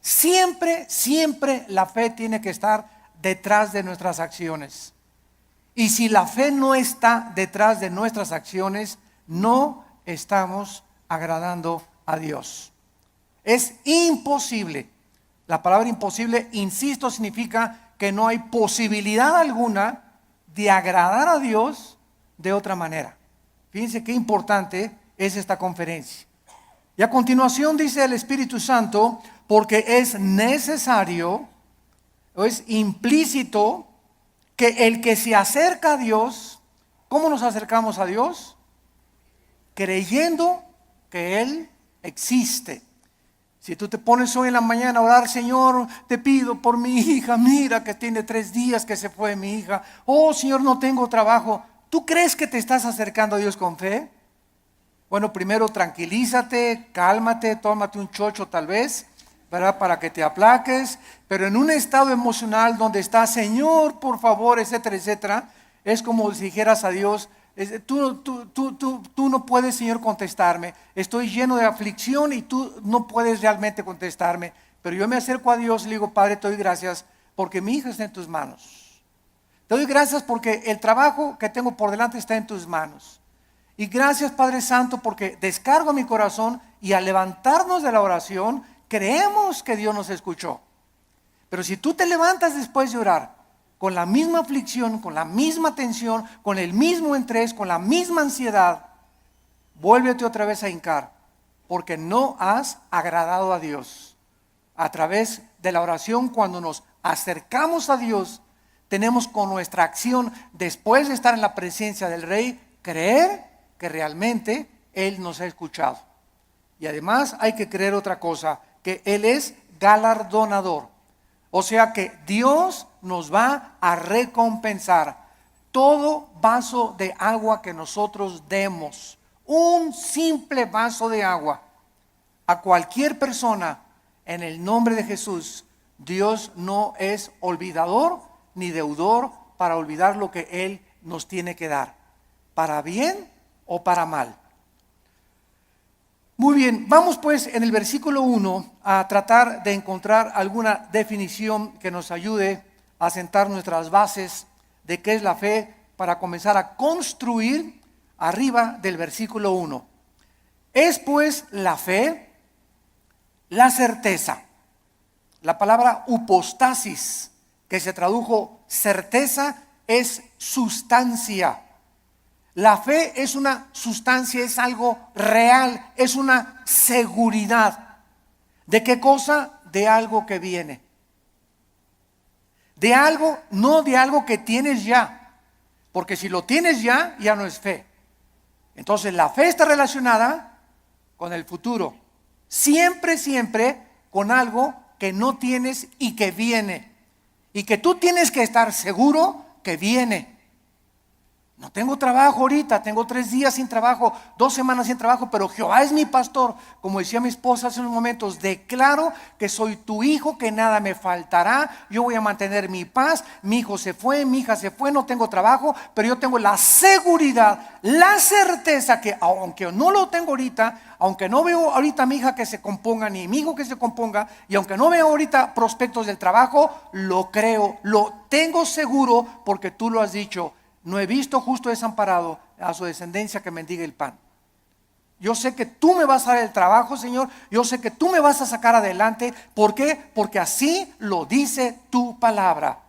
Siempre, siempre la fe tiene que estar detrás de nuestras acciones. Y si la fe no está detrás de nuestras acciones, no estamos agradando a Dios. Es imposible. La palabra imposible, insisto, significa que no hay posibilidad alguna de agradar a Dios de otra manera. Fíjense qué importante es esta conferencia. Y a continuación dice el Espíritu Santo, porque es necesario, o es implícito, que el que se acerca a Dios, ¿cómo nos acercamos a Dios? Creyendo que Él existe. Si tú te pones hoy en la mañana a orar, Señor, te pido por mi hija, mira que tiene 3 días que se fue mi hija. Oh, Señor, no tengo trabajo. ¿Tú crees que te estás acercando a Dios con fe? Bueno, primero tranquilízate, cálmate, tómate un chocho tal vez, ¿verdad? Para que te aplaques, pero en un estado emocional donde está, Señor, por favor, etcétera, etcétera, es como si dijeras a Dios, tú no puedes, Señor, contestarme, estoy lleno de aflicción y tú no puedes realmente contestarme, pero yo me acerco a Dios y le digo, Padre, te doy gracias porque mi hija está en tus manos, te doy gracias porque el trabajo que tengo por delante está en tus manos, y gracias, Padre Santo, porque descargo mi corazón y al levantarnos de la oración, creemos que Dios nos escuchó. Pero si tú te levantas después de orar con la misma aflicción, con la misma tensión, con el mismo estrés, con la misma ansiedad, vuélvete otra vez a hincar, porque no has agradado a Dios. A través de la oración, cuando nos acercamos a Dios, tenemos con nuestra acción, después de estar en la presencia del Rey, creer que realmente Él nos ha escuchado. Y además hay que creer otra cosa, que Él es galardonador. O sea que Dios nos va a recompensar todo vaso de agua que nosotros demos. Un simple vaso de agua a cualquier persona en el nombre de Jesús. Dios no es olvidador ni deudor para olvidar lo que Él nos tiene que dar, para bien o para mal. Muy bien, vamos pues en el versículo 1 a tratar de encontrar alguna definición que nos ayude a sentar nuestras bases de qué es la fe para comenzar a construir arriba del versículo 1. Es pues la fe, la certeza. La palabra upostasis, que se tradujo certeza, es sustancia. La fe es una sustancia, es algo real, es una seguridad. ¿De qué cosa? De algo que viene. De algo, no de algo que tienes ya. Porque si lo tienes ya, ya no es fe. Entonces la fe está relacionada con el futuro. Siempre, siempre con algo que no tienes y que viene. Y que tú tienes que estar seguro que viene. No tengo trabajo ahorita, tengo 3 días sin trabajo, 2 semanas sin trabajo, pero Jehová es mi pastor. Como decía mi esposa hace unos momentos, declaro que soy tu hijo, que nada me faltará, yo voy a mantener mi paz. Mi hijo se fue, mi hija se fue, no tengo trabajo, pero yo tengo la seguridad, la certeza que aunque no lo tengo ahorita, aunque no veo ahorita a mi hija que se componga, ni mi hijo que se componga, y aunque no veo ahorita prospectos del trabajo, lo creo, lo tengo seguro porque tú lo has dicho. No he visto justo desamparado a su descendencia que mendigue el pan. Yo sé que tú me vas a dar el trabajo, Señor. Yo sé que tú me vas a sacar adelante. ¿Por qué? Porque así lo dice tu palabra.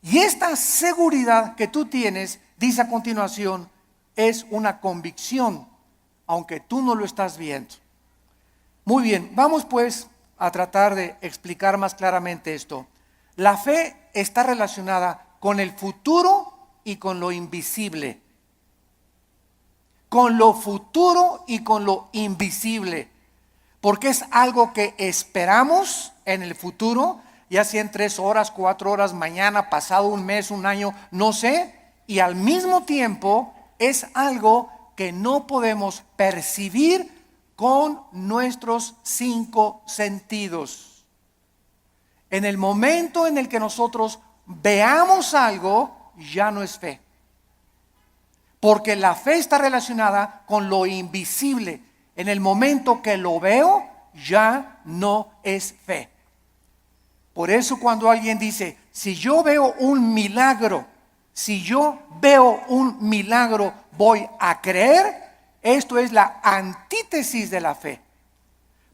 Y esta seguridad que tú tienes, dice a continuación, es una convicción, aunque tú no lo estás viendo. Muy bien, vamos pues a tratar de explicar más claramente esto. La fe está relacionada con el futuro y con lo invisible. Con lo futuro y con lo invisible. Porque es algo que esperamos en el futuro, ya sea en 3 horas, 4 horas, mañana, pasado un mes, un año, no sé. Y al mismo tiempo es algo que no podemos percibir con nuestros 5 sentidos. En el momento en el que nosotros veamos algo, ya no es fe. Porque la fe está relacionada con lo invisible. En el momento que lo veo, ya no es fe. Por eso cuando alguien dice, si yo veo un milagro, si yo veo un milagro, voy a creer, esto es la antítesis de la fe.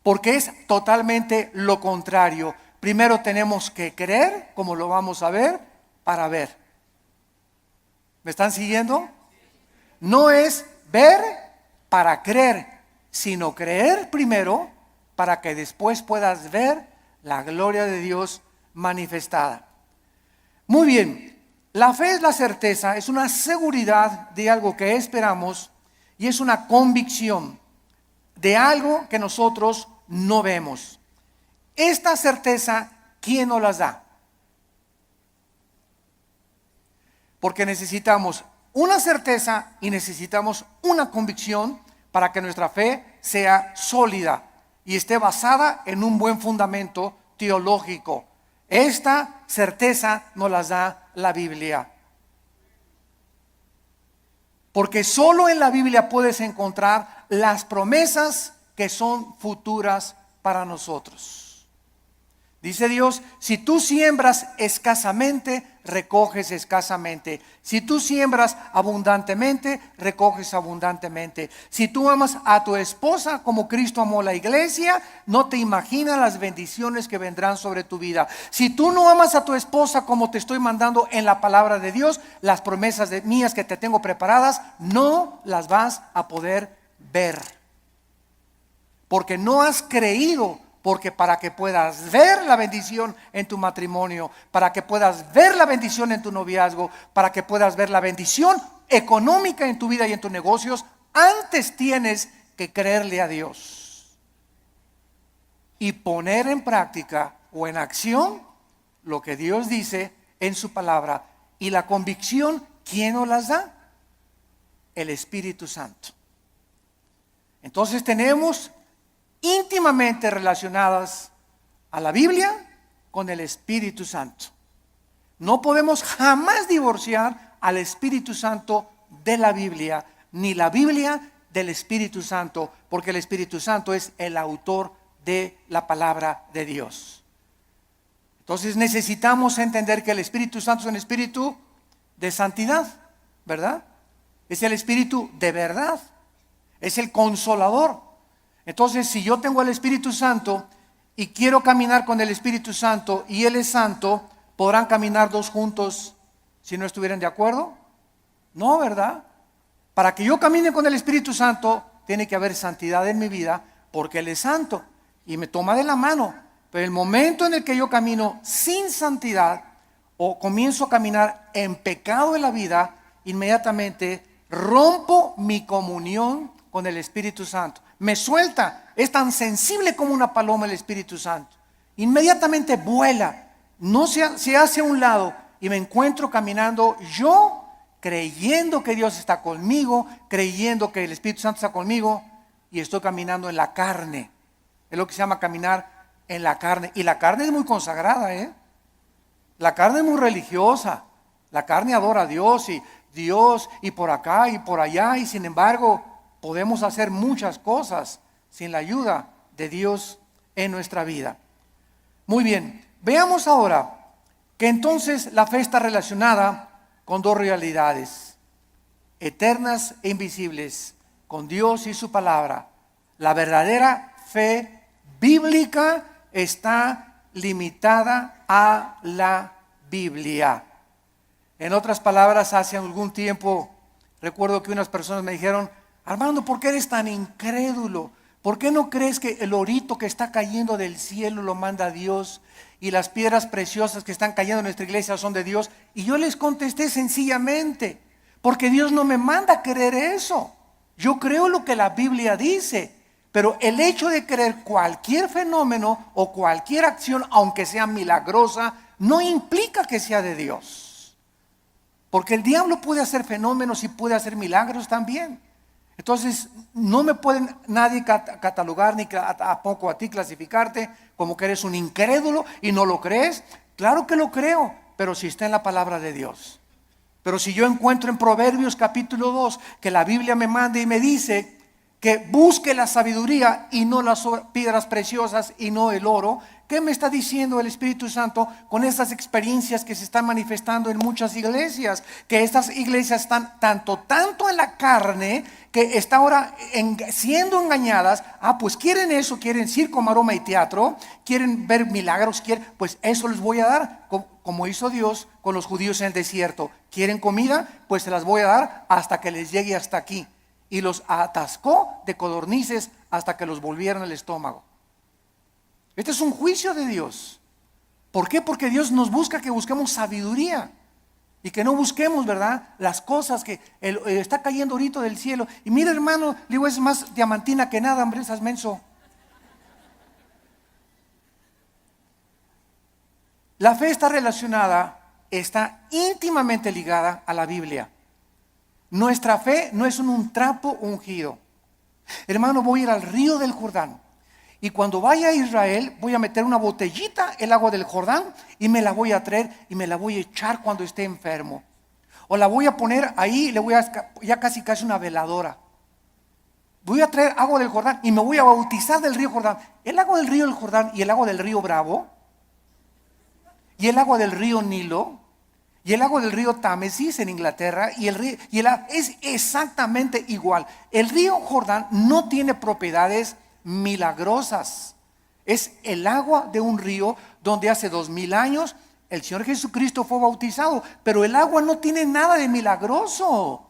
Porque es totalmente lo contrario. Primero tenemos que creer, como lo vamos a ver, para ver. ¿Me están siguiendo? No es ver para creer, sino creer primero para que después puedas ver la gloria de Dios manifestada. Muy bien, la fe es la certeza, es una seguridad de algo que esperamos y es una convicción de algo que nosotros no vemos. Esta certeza, ¿quién nos las da? Porque necesitamos una certeza y necesitamos una convicción para que nuestra fe sea sólida y esté basada en un buen fundamento teológico. Esta certeza nos las da la Biblia. Porque solo en la Biblia puedes encontrar las promesas que son futuras para nosotros. Dice Dios, si tú siembras escasamente, recoges escasamente. Si tú siembras abundantemente, recoges abundantemente. Si tú amas a tu esposa como Cristo amó la iglesia, no te imaginas las bendiciones que vendrán sobre tu vida. Si tú no amas a tu esposa como te estoy mandando en la palabra de Dios, las promesas mías que te tengo preparadas, no las vas a poder ver. Porque no has creído. Porque para que puedas ver la bendición en tu matrimonio, para que puedas ver la bendición en tu noviazgo, para que puedas ver la bendición económica en tu vida y en tus negocios, antes tienes que creerle a Dios y poner en práctica o en acción lo que Dios dice en su palabra. Y la convicción, ¿quién nos las da? El Espíritu Santo. Entonces tenemos íntimamente relacionadas a la Biblia con el Espíritu Santo. No podemos jamás divorciar al Espíritu Santo de la Biblia, ni la Biblia del Espíritu Santo, porque el Espíritu Santo es el autor de la palabra de Dios. Entonces necesitamos entender que el Espíritu Santo es un espíritu de santidad, ¿verdad? Es el espíritu de verdad, es el consolador. Entonces, si yo tengo el Espíritu Santo y quiero caminar con el Espíritu Santo y Él es santo, ¿podrán caminar dos juntos si no estuvieran de acuerdo? No, ¿verdad? Para que yo camine con el Espíritu Santo, tiene que haber santidad en mi vida, porque Él es santo y me toma de la mano. Pero el momento en el que yo camino sin santidad o comienzo a caminar en pecado en la vida, inmediatamente rompo mi comunión con el Espíritu Santo. Me suelta, es tan sensible como una paloma el Espíritu Santo. Inmediatamente vuela, no se hace a un lado y me encuentro caminando yo creyendo que Dios está conmigo, creyendo que el Espíritu Santo está conmigo y estoy caminando en la carne. Es lo que se llama caminar en la carne. Y la carne es muy consagrada, ¿eh? La carne es muy religiosa. La carne adora a Dios y por acá y por allá y sin embargo podemos hacer muchas cosas sin la ayuda de Dios en nuestra vida. Muy bien, veamos ahora que entonces la fe está relacionada con dos realidades eternas e invisibles, con Dios y su palabra. La verdadera fe bíblica está limitada a la Biblia. En otras palabras, hace algún tiempo recuerdo que unas personas me dijeron: Armando, ¿por qué eres tan incrédulo? ¿Por qué no crees que el orito que está cayendo del cielo lo manda Dios y las piedras preciosas que están cayendo en nuestra iglesia son de Dios? Y yo les contesté sencillamente, porque Dios no me manda a creer eso. Yo creo lo que la Biblia dice, pero el hecho de creer cualquier fenómeno o cualquier acción, aunque sea milagrosa, no implica que sea de Dios. Porque el diablo puede hacer fenómenos y puede hacer milagros también. Entonces, no me pueden nadie catalogar ni tampoco a ti clasificarte como que eres un incrédulo y no lo crees. Claro que lo creo, pero si está en la palabra de Dios. Pero si yo encuentro en Proverbios capítulo 2 que la Biblia me manda y me dice que busque la sabiduría y no las piedras preciosas y no el oro, ¿Qué me está diciendo el Espíritu Santo con estas experiencias que se están manifestando en muchas iglesias? Que estas iglesias están tanto en la carne, que está ahora siendo engañadas. Pues quieren eso, quieren circo, maroma y teatro, quieren ver milagros, pues eso les voy a dar, como hizo Dios con los judíos en el desierto. ¿Quieren comida? Pues se las voy a dar hasta que les llegue hasta aquí. Y los atascó de codornices hasta que los volvieron el estómago. Este es un juicio de Dios. ¿Por qué? Porque Dios nos busca que busquemos sabiduría y que no busquemos, ¿verdad?, las cosas que está cayendo ahorita del cielo. Y mira, hermano, digo, es más diamantina que nada, hombre, estás menso. La fe está relacionada, está íntimamente ligada a la Biblia. Nuestra fe no es un trapo ungido. Hermano, voy a ir al río del Jordán. Y cuando vaya a Israel, voy a meter una botellita, el agua del Jordán, y me la voy a traer y me la voy a echar cuando esté enfermo. O la voy a poner ahí, le voy a ya casi una veladora. Voy a traer agua del Jordán y me voy a bautizar del río Jordán. El agua del río del Jordán y el agua del río Bravo, y el agua del río Nilo, y el agua del río Támesis en Inglaterra, es exactamente igual. El río Jordán no tiene propiedades milagrosas. Es el agua de un río donde hace 2000 años el Señor Jesucristo fue bautizado, pero el agua no tiene nada de milagroso.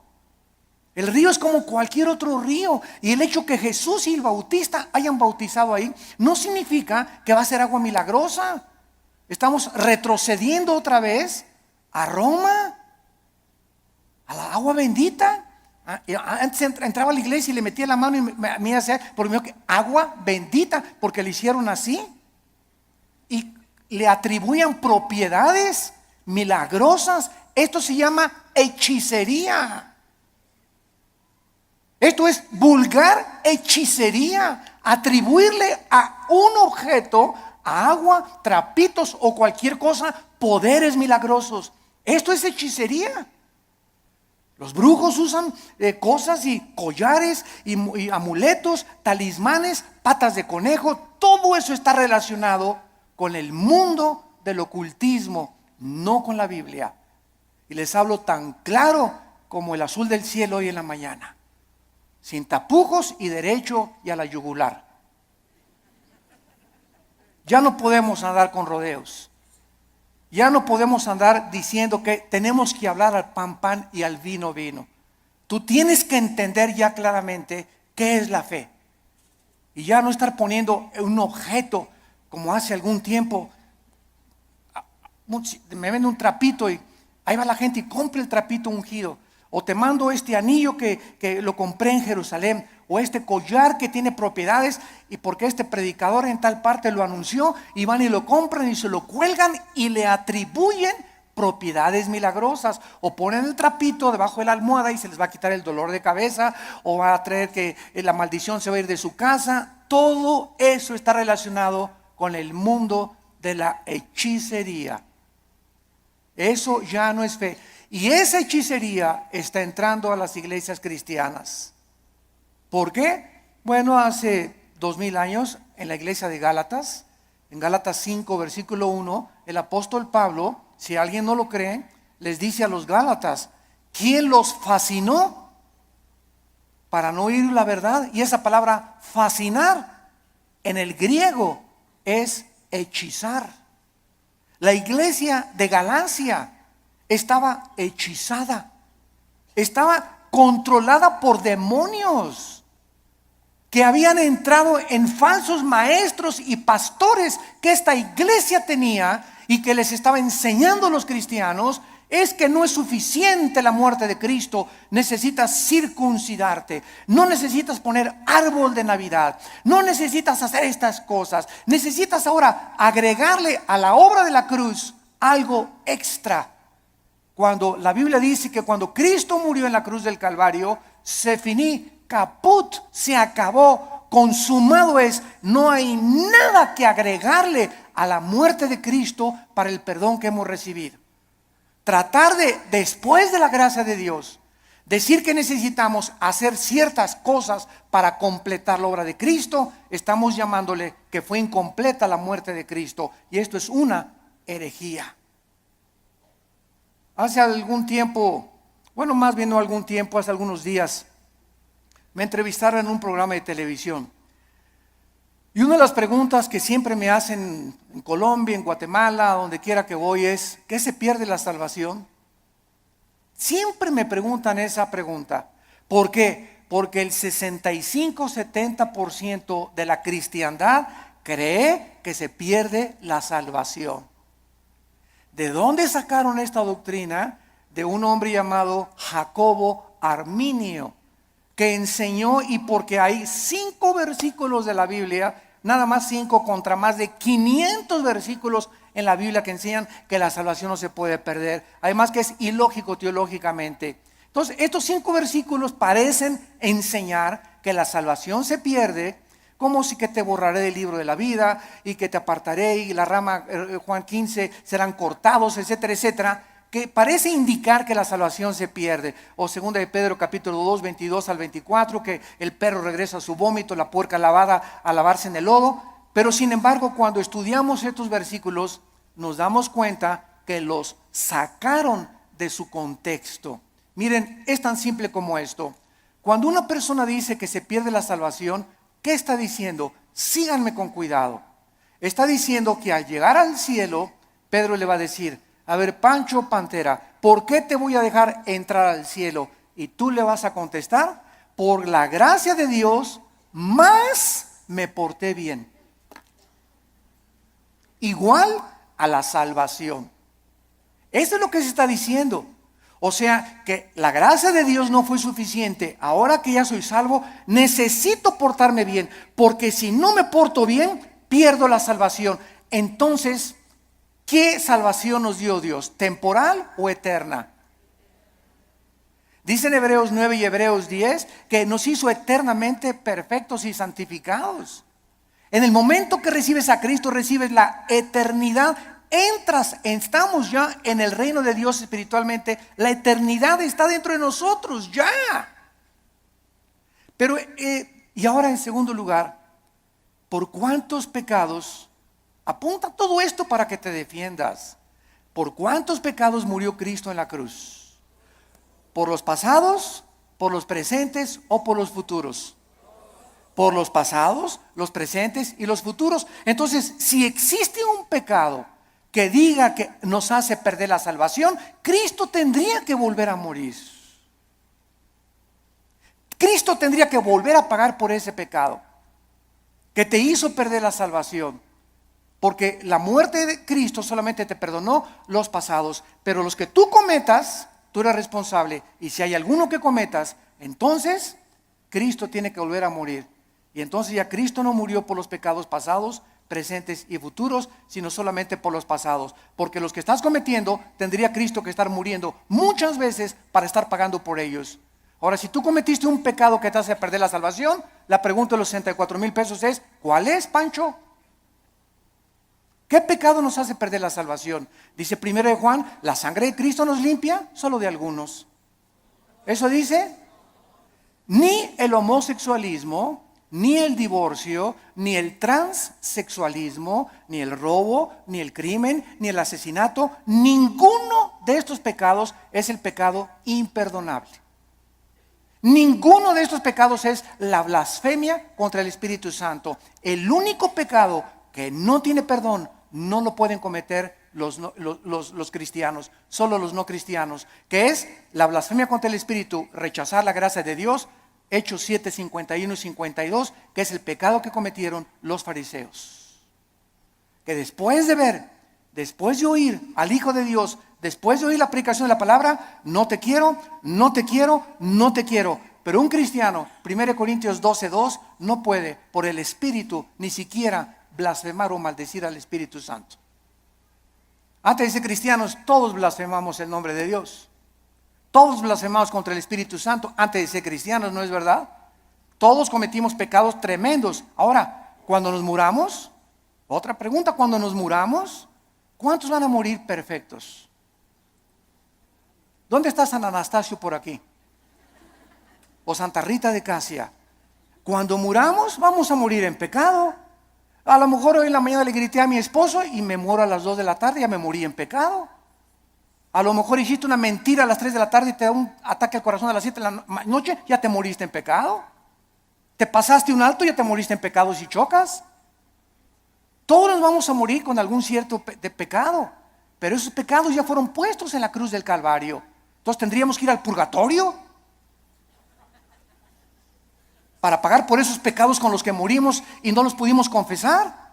El río es como cualquier otro río, y el hecho que Jesús y el Bautista hayan bautizado ahí no significa que va a ser agua milagrosa. Estamos retrocediendo otra vez a Roma, a la agua bendita. Antes entraba a la iglesia y le metía la mano y me hacía por mí agua bendita, porque le hicieron así y le atribuían propiedades milagrosas. Esto se llama hechicería. Esto es vulgar hechicería, atribuirle a un objeto, a agua, trapitos o cualquier cosa, poderes milagrosos. Esto es hechicería. Los brujos usan cosas y collares y amuletos, talismanes, patas de conejo. Todo eso está relacionado con el mundo del ocultismo, no con la Biblia. Y les hablo tan claro como el azul del cielo hoy en la mañana, sin tapujos y derecho y a la yugular. Ya no podemos andar con rodeos. Ya no podemos andar diciendo que tenemos que hablar al pan, pan y al vino, vino. Tú tienes que entender ya claramente qué es la fe. Y ya no estar poniendo un objeto como hace algún tiempo. Me vende un trapito y ahí va la gente y compra el trapito ungido. O te mando este anillo que lo compré en Jerusalén. O este collar que tiene propiedades, y porque este predicador en tal parte lo anunció, y van y lo compran y se lo cuelgan y le atribuyen propiedades milagrosas. O ponen el trapito debajo de la almohada y se les va a quitar el dolor de cabeza, o va a traer que la maldición se va a ir de su casa. Todo eso está relacionado con el mundo de la hechicería. Eso ya no es fe. Y esa hechicería está entrando a las iglesias cristianas. ¿Por qué? Bueno, hace 2000 años en la iglesia de Gálatas, en Gálatas 5, versículo 1, el apóstol Pablo, si alguien no lo cree, les dice a los Gálatas, ¿quién los fascinó para no oír la verdad? Y esa palabra fascinar en el griego es hechizar. La iglesia de Galacia estaba hechizada, estaba controlada por demonios que habían entrado en falsos maestros y pastores que esta iglesia tenía y que les estaba enseñando a los cristianos. Es que no es suficiente la muerte de Cristo, necesitas circuncidarte, no necesitas poner árbol de Navidad, no necesitas hacer estas cosas, necesitas ahora agregarle a la obra de la cruz algo extra. Cuando la Biblia dice que cuando Cristo murió en la cruz del Calvario, se finí, caput, se acabó, consumado es. No hay nada que agregarle a la muerte de Cristo para el perdón que hemos recibido. Tratar de, después de la gracia de Dios, Decir que necesitamos hacer ciertas cosas para completar la obra de Cristo, estamos llamándole que fue incompleta la muerte de Cristo. Y esto es una herejía. Hace algún tiempo, bueno, más bien no algún tiempo, hace algunos días, me entrevistaron en un programa de televisión. Y una de las preguntas que siempre me hacen en Colombia, en Guatemala, donde quiera que voy es, ¿qué se pierde la salvación? Siempre me preguntan esa pregunta. ¿Por qué? Porque el 65-70% de la cristiandad cree que se pierde la salvación. ¿De dónde sacaron esta doctrina? De un hombre llamado Jacobo Arminio, que enseñó, y porque hay 5 versículos de la Biblia, nada más 5 contra más de 500 versículos en la Biblia que enseñan que la salvación no se puede perder. Además que es ilógico teológicamente. Entonces, estos 5 versículos parecen enseñar que la salvación se pierde, como si que te borraré del libro de la vida y que te apartaré y la rama, Juan 15, serán cortados, etcétera, etcétera, que parece indicar que la salvación se pierde. O segunda de Pedro capítulo 2, 22 al 24, que el perro regresa a su vómito, la puerca lavada a lavarse en el lodo. Pero sin embargo, cuando estudiamos estos versículos, nos damos cuenta que los sacaron de su contexto. Miren, es tan simple como esto. Cuando una persona dice que se pierde la salvación, ¿qué está diciendo? Síganme con cuidado. Está diciendo que al llegar al cielo, Pedro le va a decir, a ver, Pancho Pantera, ¿por qué te voy a dejar entrar al cielo? Y tú le vas a contestar, por la gracia de Dios, más me porté bien. Igual a la salvación. Eso es lo que se está diciendo. O sea, que la gracia de Dios no fue suficiente. Ahora que ya soy salvo, necesito portarme bien, porque si no me porto bien, pierdo la salvación. Entonces, ¿qué salvación nos dio Dios? ¿Temporal o eterna? Dicen Hebreos 9 y Hebreos 10 que nos hizo eternamente perfectos y santificados. En el momento que recibes a Cristo, recibes la eternidad. Estamos ya en el reino de Dios espiritualmente. La eternidad está dentro de nosotros ya. Pero, y ahora en segundo lugar, ¿por cuántos pecados? Apunta todo esto para que te defiendas. ¿Por cuántos pecados murió Cristo en la cruz? ¿Por los pasados, por los presentes o por los futuros? Por los pasados, los presentes y los futuros. Entonces, si existe un pecado que diga que nos hace perder la salvación, Cristo tendría que volver a morir. Cristo tendría que volver a pagar por ese pecado que te hizo perder la salvación. Porque la muerte de Cristo solamente te perdonó los pasados, pero los que tú cometas, tú eres responsable. Y si hay alguno que cometas, entonces Cristo tiene que volver a morir. Y entonces ya Cristo no murió por los pecados pasados, presentes y futuros, sino solamente por los pasados. Porque los que estás cometiendo, tendría Cristo que estar muriendo muchas veces para estar pagando por ellos. Ahora, si tú cometiste un pecado que te hace perder la salvación, la pregunta de los 64,000 pesos es, ¿cuál es, Pancho? ¿Qué pecado nos hace perder la salvación? Dice 1 de Juan, ¿la sangre de Cristo nos limpia? Solo de algunos. Eso dice, ni el homosexualismo, ni el divorcio, ni el transexualismo, ni el robo, ni el crimen, ni el asesinato, ninguno de estos pecados es el pecado imperdonable. Ninguno de estos pecados es la blasfemia contra el Espíritu Santo. El único pecado que no tiene perdón no lo pueden cometer los cristianos, solo los no cristianos, que es la blasfemia contra el Espíritu, rechazar la gracia de Dios. Hechos 7, 51 y 52, que es el pecado que cometieron los fariseos. Que después de ver, después de oír al Hijo de Dios, después de oír la predicación de la palabra, no te quiero, no te quiero, no te quiero. Pero un cristiano, 1 Corintios 12, 2, no puede por el Espíritu ni siquiera blasfemar o maldecir al Espíritu Santo. Antes de ser cristianos, todos blasfemamos el nombre de Dios. Todos blasfemamos contra el Espíritu Santo antes de ser cristianos, ¿no es verdad? Todos cometimos pecados tremendos. Ahora, cuando nos muramos, otra pregunta, cuando nos muramos, ¿cuántos van a morir perfectos? ¿Dónde está San Anastasio por aquí? o Santa Rita de Casia. Cuando muramos, vamos a morir en pecado. A lo mejor hoy en la mañana le grité a mi esposo y me muero a las 2 de la tarde, ya me morí en pecado. A lo mejor hiciste una mentira a las 3 de la tarde y te da un ataque al corazón a las 7 de la noche, ya te moriste en pecado. Te pasaste un alto, ya te moriste en pecado si chocas. Todos nos vamos a morir con algún cierto de pecado, pero esos pecados ya fueron puestos en la cruz del Calvario. Entonces tendríamos que ir al purgatorio para pagar por esos pecados con los que morimos y no los pudimos confesar.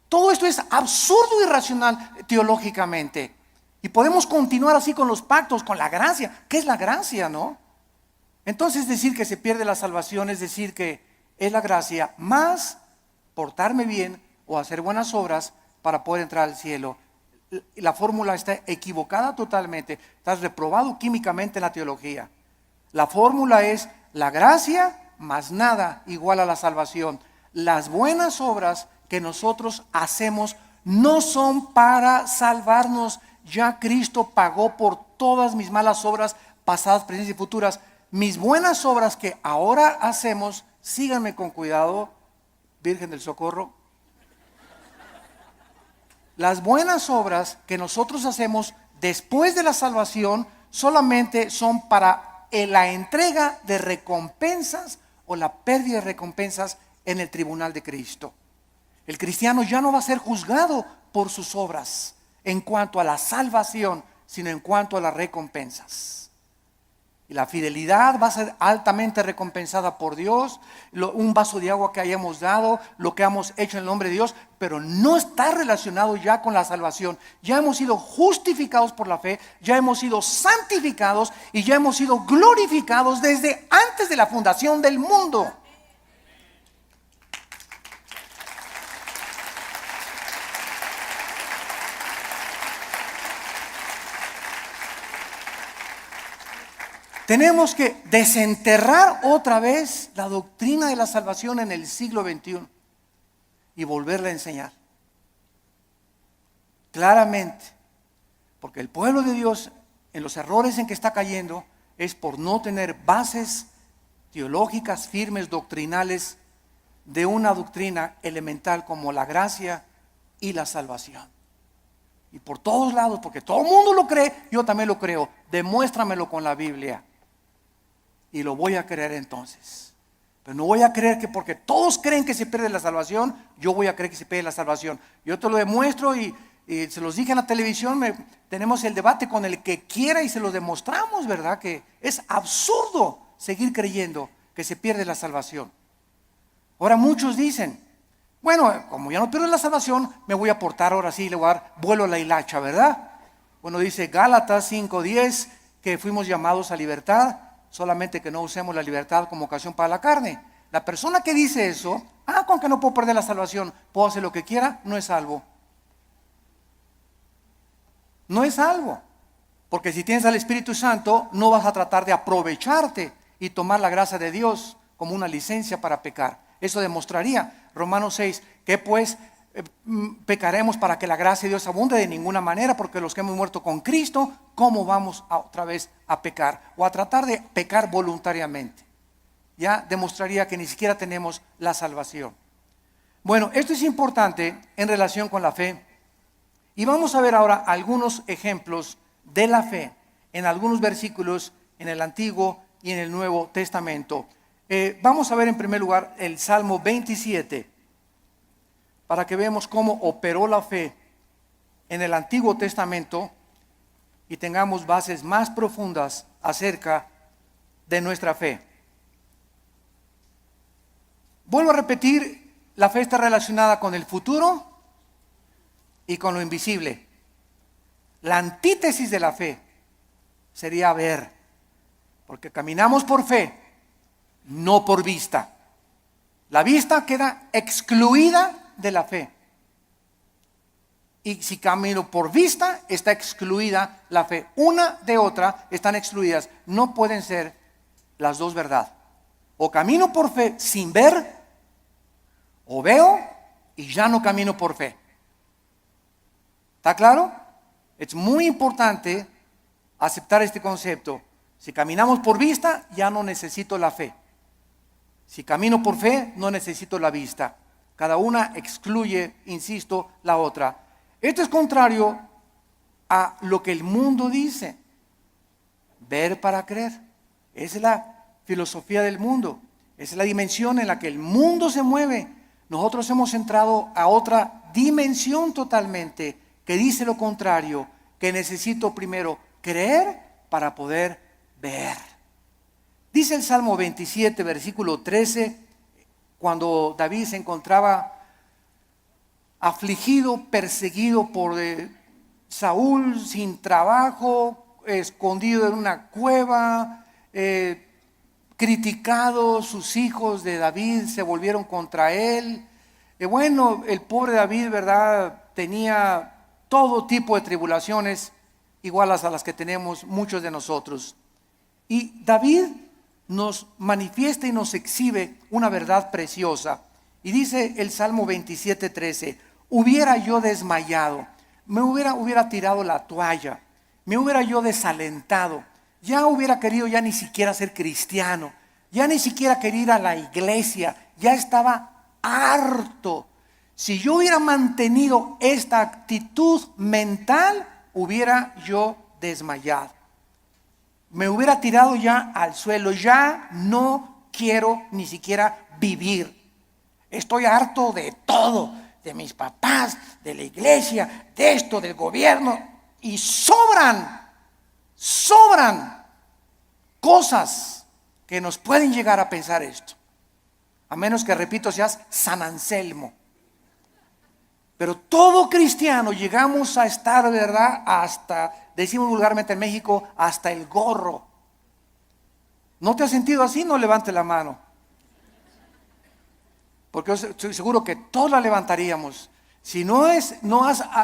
Todo esto es absurdo y irracional teológicamente. Y podemos continuar así con los pactos, con la gracia. ¿Qué es la gracia, no? Entonces decir que se pierde la salvación es decir que es la gracia más portarme bien o hacer buenas obras para poder entrar al cielo. La fórmula está equivocada totalmente. Estás reprobado químicamente en la teología. La fórmula es la gracia más nada igual a la salvación. Las buenas obras que nosotros hacemos no son para salvarnos. Ya Cristo pagó por todas mis malas obras pasadas, presentes y futuras. Mis buenas obras que ahora hacemos, síganme con cuidado, Virgen del Socorro. Las buenas obras que nosotros hacemos después de la salvación solamente son para la entrega de recompensas o la pérdida de recompensas en el tribunal de Cristo. El cristiano ya no va a ser juzgado por sus obras en cuanto a la salvación, sino en cuanto a las recompensas. Y la fidelidad va a ser altamente recompensada por Dios. Un vaso de agua que hayamos dado, lo que hemos hecho en el nombre de Dios, pero no está relacionado ya con la salvación. Ya hemos sido justificados por la fe, ya hemos sido santificados y ya hemos sido glorificados desde antes de la fundación del mundo. Tenemos que desenterrar otra vez la doctrina de la salvación en el siglo XXI y volverla a enseñar claramente, porque el pueblo de Dios en los errores en que está cayendo es por no tener bases teológicas firmes, doctrinales, de una doctrina elemental como la gracia y la salvación. Y por todos lados, porque todo el mundo lo cree, yo también lo creo. Demuéstramelo con la Biblia y lo voy a creer entonces. Pero no voy a creer que porque todos creen que se pierde la salvación, yo voy a creer que se pierde la salvación. Yo te lo demuestro y se los dije en la televisión, tenemos el debate con el que quiera y se lo demostramos, ¿verdad? Que es absurdo seguir creyendo que se pierde la salvación. Ahora muchos dicen, bueno, como ya no pierdo la salvación, me voy a portar ahora sí, le voy a dar vuelo a la hilacha, ¿verdad? Bueno, dice Gálatas 5:10 que fuimos llamados a libertad, solamente que no usemos la libertad como ocasión para la carne. La persona que dice eso, con que no puedo perder la salvación, puedo hacer lo que quiera, no es salvo. No es salvo. Porque si tienes al Espíritu Santo, no vas a tratar de aprovecharte y tomar la gracia de Dios como una licencia para pecar. Eso demostraría, Romanos 6, que pues pecaremos para que la gracia de Dios abunde de ninguna manera, porque los que hemos muerto con Cristo, ¿cómo vamos otra vez a pecar? O a tratar de pecar voluntariamente. Ya demostraría que ni siquiera tenemos la salvación. Bueno, esto es importante en relación con la fe. Y vamos a ver ahora algunos ejemplos de la fe en algunos versículos en el Antiguo y en el Nuevo Testamento. Vamos a ver en primer lugar el Salmo 27, para que veamos cómo operó la fe en el Antiguo Testamento y tengamos bases más profundas acerca de nuestra fe. Vuelvo a repetir, la fe está relacionada con el futuro y con lo invisible. La antítesis de la fe sería ver, porque caminamos por fe, no por vista. La vista queda excluida de la fe. Y si camino por vista, está excluida la fe. Una de otra están excluidas. No pueden ser las dos verdad. O camino por fe sin ver, o veo y ya no camino por fe. ¿Está claro? Es muy importante aceptar este concepto. Si caminamos por vista, ya no necesito la fe. Si camino por fe, no necesito la vista. Cada una excluye, insisto, la otra. Esto es contrario a lo que el mundo dice. Ver para creer. Esa es la filosofía del mundo. Esa es la dimensión en la que el mundo se mueve. Nosotros hemos entrado a otra dimensión totalmente que dice lo contrario, que necesito primero creer para poder ver. Dice el Salmo 27, versículo 13, cuando David se encontraba afligido, perseguido por Saúl, sin trabajo, escondido en una cueva, criticado, sus hijos de David se volvieron contra él. Bueno, el pobre David, ¿verdad?, tenía todo tipo de tribulaciones, iguales a las que tenemos muchos de nosotros. Y David nos manifiesta y nos exhibe una verdad preciosa. Y dice el Salmo 27:13, hubiera yo desmayado, me hubiera tirado la toalla, me hubiera yo desalentado, ya hubiera querido ya ni siquiera ser cristiano, ya ni siquiera quería ir a la iglesia, ya estaba harto. Si yo hubiera mantenido esta actitud mental, hubiera yo desmayado. Me hubiera tirado ya al suelo, ya no quiero ni siquiera vivir. Estoy harto de todo, de mis papás, de la iglesia, de esto, del gobierno. Y sobran cosas que nos pueden llegar a pensar esto. A menos que, repito, seas San Anselmo. Pero todo cristiano llegamos a estar, ¿verdad?, hasta, decimos vulgarmente en México, hasta el gorro. ¿No te has sentido así? No levante la mano. Porque yo estoy seguro que todos la levantaríamos. Si no has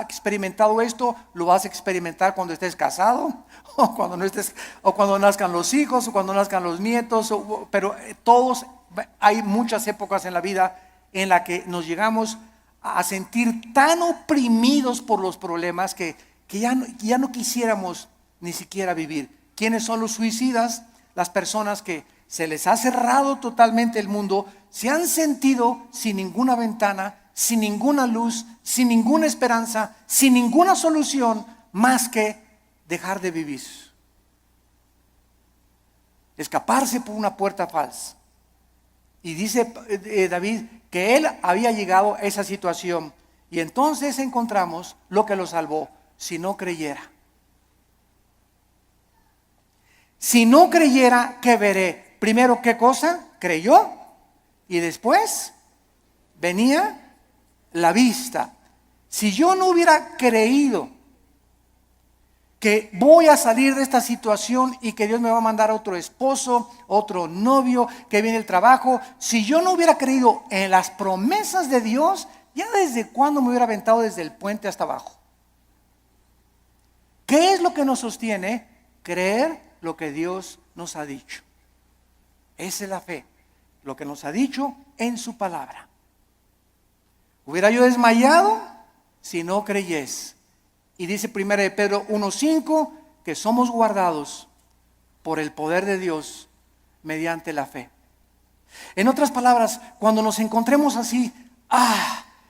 experimentado esto, lo vas a experimentar cuando estés casado, o cuando no estés, o cuando nazcan los hijos, o cuando nazcan los nietos. Pero todos, hay muchas épocas en la vida en la que nos llegamos a sentir tan oprimidos por los problemas que ya no quisiéramos ni siquiera vivir. ¿Quiénes son los suicidas? Las personas que se les ha cerrado totalmente el mundo, se han sentido sin ninguna ventana, sin ninguna luz, sin ninguna esperanza, sin ninguna solución más que dejar de vivir. Escaparse por una puerta falsa. Y dice David que él había llegado a esa situación. Y entonces encontramos lo que lo salvó: si no creyera. Si no creyera, ¿qué veré? Primero, ¿qué cosa? Creyó. Y después venía la vista. Si yo no hubiera creído que voy a salir de esta situación y que Dios me va a mandar otro esposo, otro novio, que viene el trabajo, si yo no hubiera creído en las promesas de Dios, ya desde cuándo me hubiera aventado desde el puente hasta abajo. ¿Qué es lo que nos sostiene? Creer lo que Dios nos ha dicho. Esa es la fe, lo que nos ha dicho en su palabra. Hubiera yo desmayado si no creyese. Y dice 1 Pedro 1:5 que somos guardados por el poder de Dios mediante la fe. En otras palabras, cuando nos encontremos así,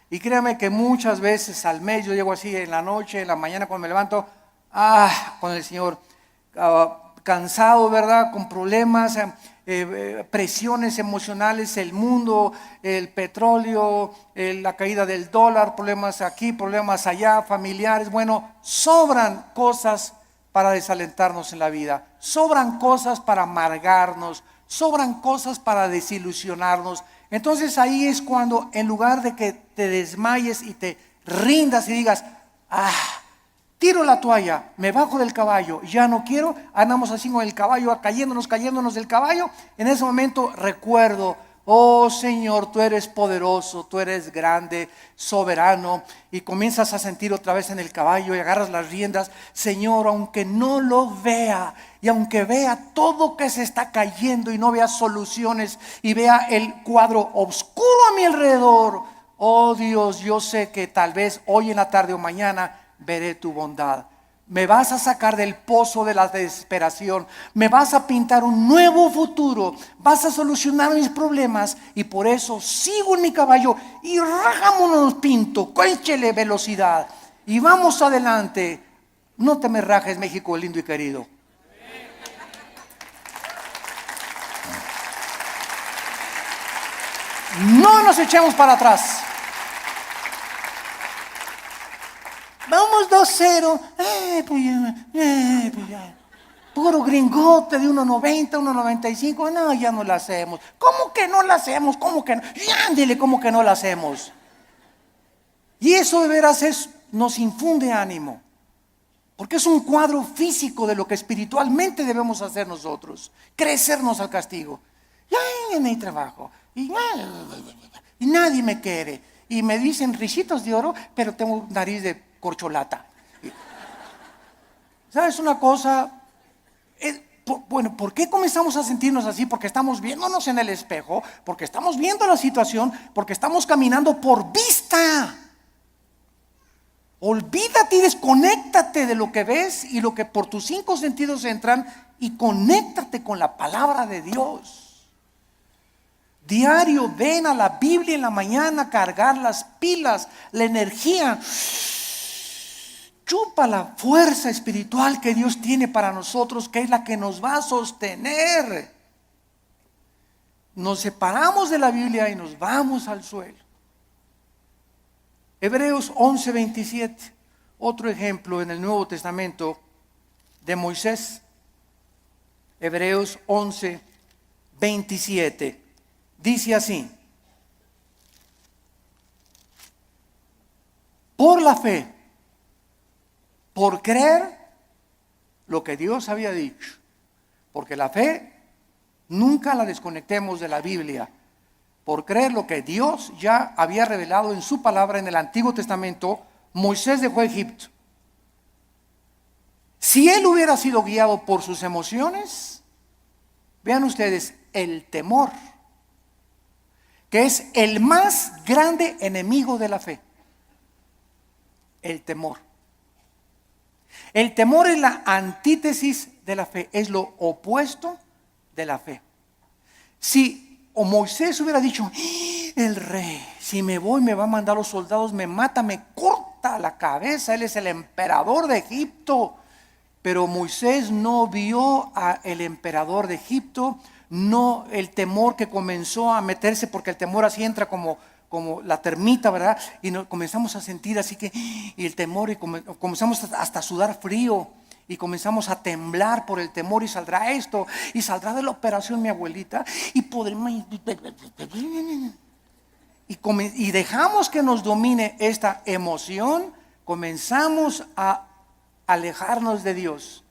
y créame que muchas veces al mes yo llego así en la noche, en la mañana cuando me levanto, con el Señor, cansado, ¿verdad?, con problemas, presiones emocionales, el mundo, el petróleo, la caída del dólar, problemas aquí, problemas allá, familiares. Bueno, sobran cosas para desalentarnos en la vida, sobran cosas para amargarnos, sobran cosas para desilusionarnos. Entonces ahí es cuando, en lugar de que te desmayes y te rindas y digas, tiro la toalla, me bajo del caballo, ya no quiero, andamos así con el caballo, cayéndonos del caballo. En ese momento recuerdo, oh Señor, tú eres poderoso, tú eres grande, soberano, y comienzas a sentir otra vez en el caballo y agarras las riendas. Señor, aunque no lo vea, y aunque vea todo que se está cayendo y no vea soluciones y vea el cuadro oscuro a mi alrededor, oh Dios, yo sé que tal vez hoy en la tarde o mañana veré tu bondad. Me vas a sacar del pozo de la desesperación. Me vas a pintar un nuevo futuro. Vas a solucionar mis problemas. Y por eso sigo en mi caballo y rajámonos pinto. Échele velocidad. Y vamos adelante. No te me rajes, México lindo y querido. No nos echemos para atrás. Vamos 2-0. Pues ya. Puro gringote de 1.90, 1.95. No, ya no la hacemos. ¿Cómo que no la hacemos? ¿Cómo que no? Y ándele, ¿cómo que no la hacemos? Y eso de veras nos infunde ánimo. Porque es un cuadro físico de lo que espiritualmente debemos hacer nosotros. Crecernos al castigo. Ya no hay trabajo. Y nadie me quiere. Y me dicen risitos de oro, pero tengo nariz de corcholata. ¿Sabes una cosa? Bueno, ¿por qué comenzamos a sentirnos así? Porque estamos viéndonos en el espejo, porque estamos viendo la situación, porque estamos caminando por vista. Olvídate y desconéctate de lo que ves y lo que por tus 5 sentidos entran y conéctate con la palabra de Dios. Diario ven a la Biblia en la mañana, cargar las pilas, la energía. Chupa la fuerza espiritual que Dios tiene para nosotros, que es la que nos va a sostener. Nos separamos de la Biblia y nos vamos al suelo. Hebreos 11:27, otro ejemplo en el Nuevo Testamento de Moisés. Hebreos 11:27 dice así: por la fe, por creer lo que Dios había dicho, porque la fe nunca la desconectemos de la Biblia. Por creer lo que Dios ya había revelado en su palabra en el Antiguo Testamento, Moisés dejó Egipto. Si él hubiera sido guiado por sus emociones, vean ustedes, el temor, que es el más grande enemigo de la fe. El temor. El temor es la antítesis de la fe, es lo opuesto de la fe. Si Moisés hubiera dicho, el rey, si me voy me va a mandar los soldados, me mata, me corta la cabeza, él es el emperador de Egipto. Pero Moisés no vio al emperador de Egipto, no el temor que comenzó a meterse, porque el temor así entra como la termita, ¿verdad? Y comenzamos a sentir así que, y el temor, y comenzamos hasta a sudar frío. Y comenzamos a temblar por el temor, y saldrá esto, y saldrá de la operación mi abuelita, y podremos, y dejamos que nos domine esta emoción, comenzamos a alejarnos de Dios,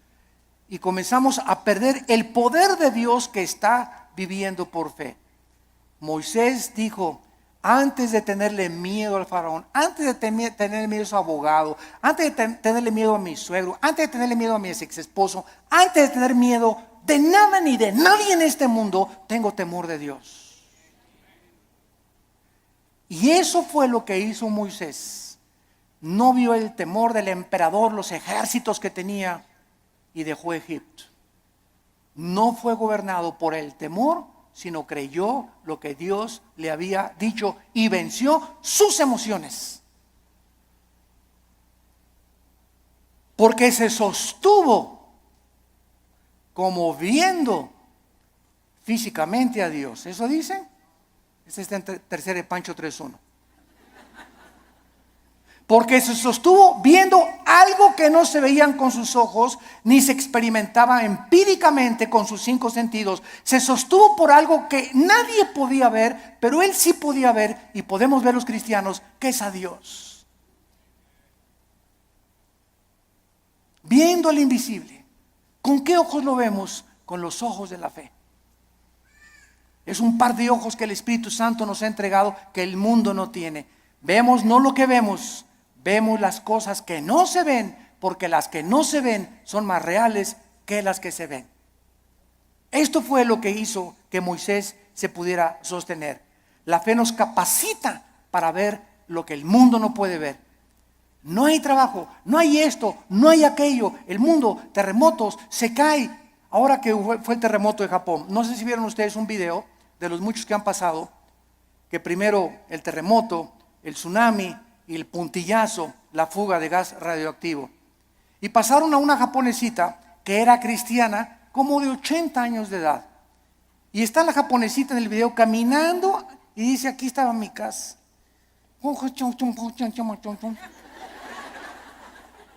y comenzamos a perder el poder de Dios que está viviendo por fe. Moisés dijo, antes de tenerle miedo al faraón, antes de tenerle miedo a su abogado, antes de tenerle miedo a mi suegro, antes de tenerle miedo a mi ex esposo, antes de tener miedo de nada ni de nadie en este mundo, tengo temor de Dios. Y eso fue lo que hizo Moisés. No vio el temor del emperador, los ejércitos que tenía, y dejó Egipto. No fue gobernado por el temor, sino creyó lo que Dios le había dicho y venció sus emociones. Porque se sostuvo como viendo físicamente a Dios. ¿Eso dice? Este está en tercera de Pancho 3:1. Porque se sostuvo viendo algo que no se veían con sus ojos, ni se experimentaba empíricamente con sus 5 sentidos. Se sostuvo por algo que nadie podía ver, pero él sí podía ver, y podemos ver los cristianos, que es a Dios. Viendo al invisible. ¿Con qué ojos lo vemos? Con los ojos de la fe. Es un par de ojos que el Espíritu Santo nos ha entregado que el mundo no tiene. Vemos no lo que vemos, vemos las cosas que no se ven, porque las que no se ven son más reales que las que se ven. Esto fue lo que hizo que Moisés se pudiera sostener. La fe nos capacita para ver lo que el mundo no puede ver. no hay trabajo, no hay esto, no hay aquello, el mundo, terremotos, se cae. Ahora que fue el terremoto de Japón, no sé si vieron ustedes un video de los muchos que han pasado, que primero el terremoto, el tsunami y el puntillazo, la fuga de gas radioactivo. Y pasaron a una japonesita que era cristiana, como de 80 años de edad. Y está la japonesita en el video caminando y dice, aquí estaba mi casa.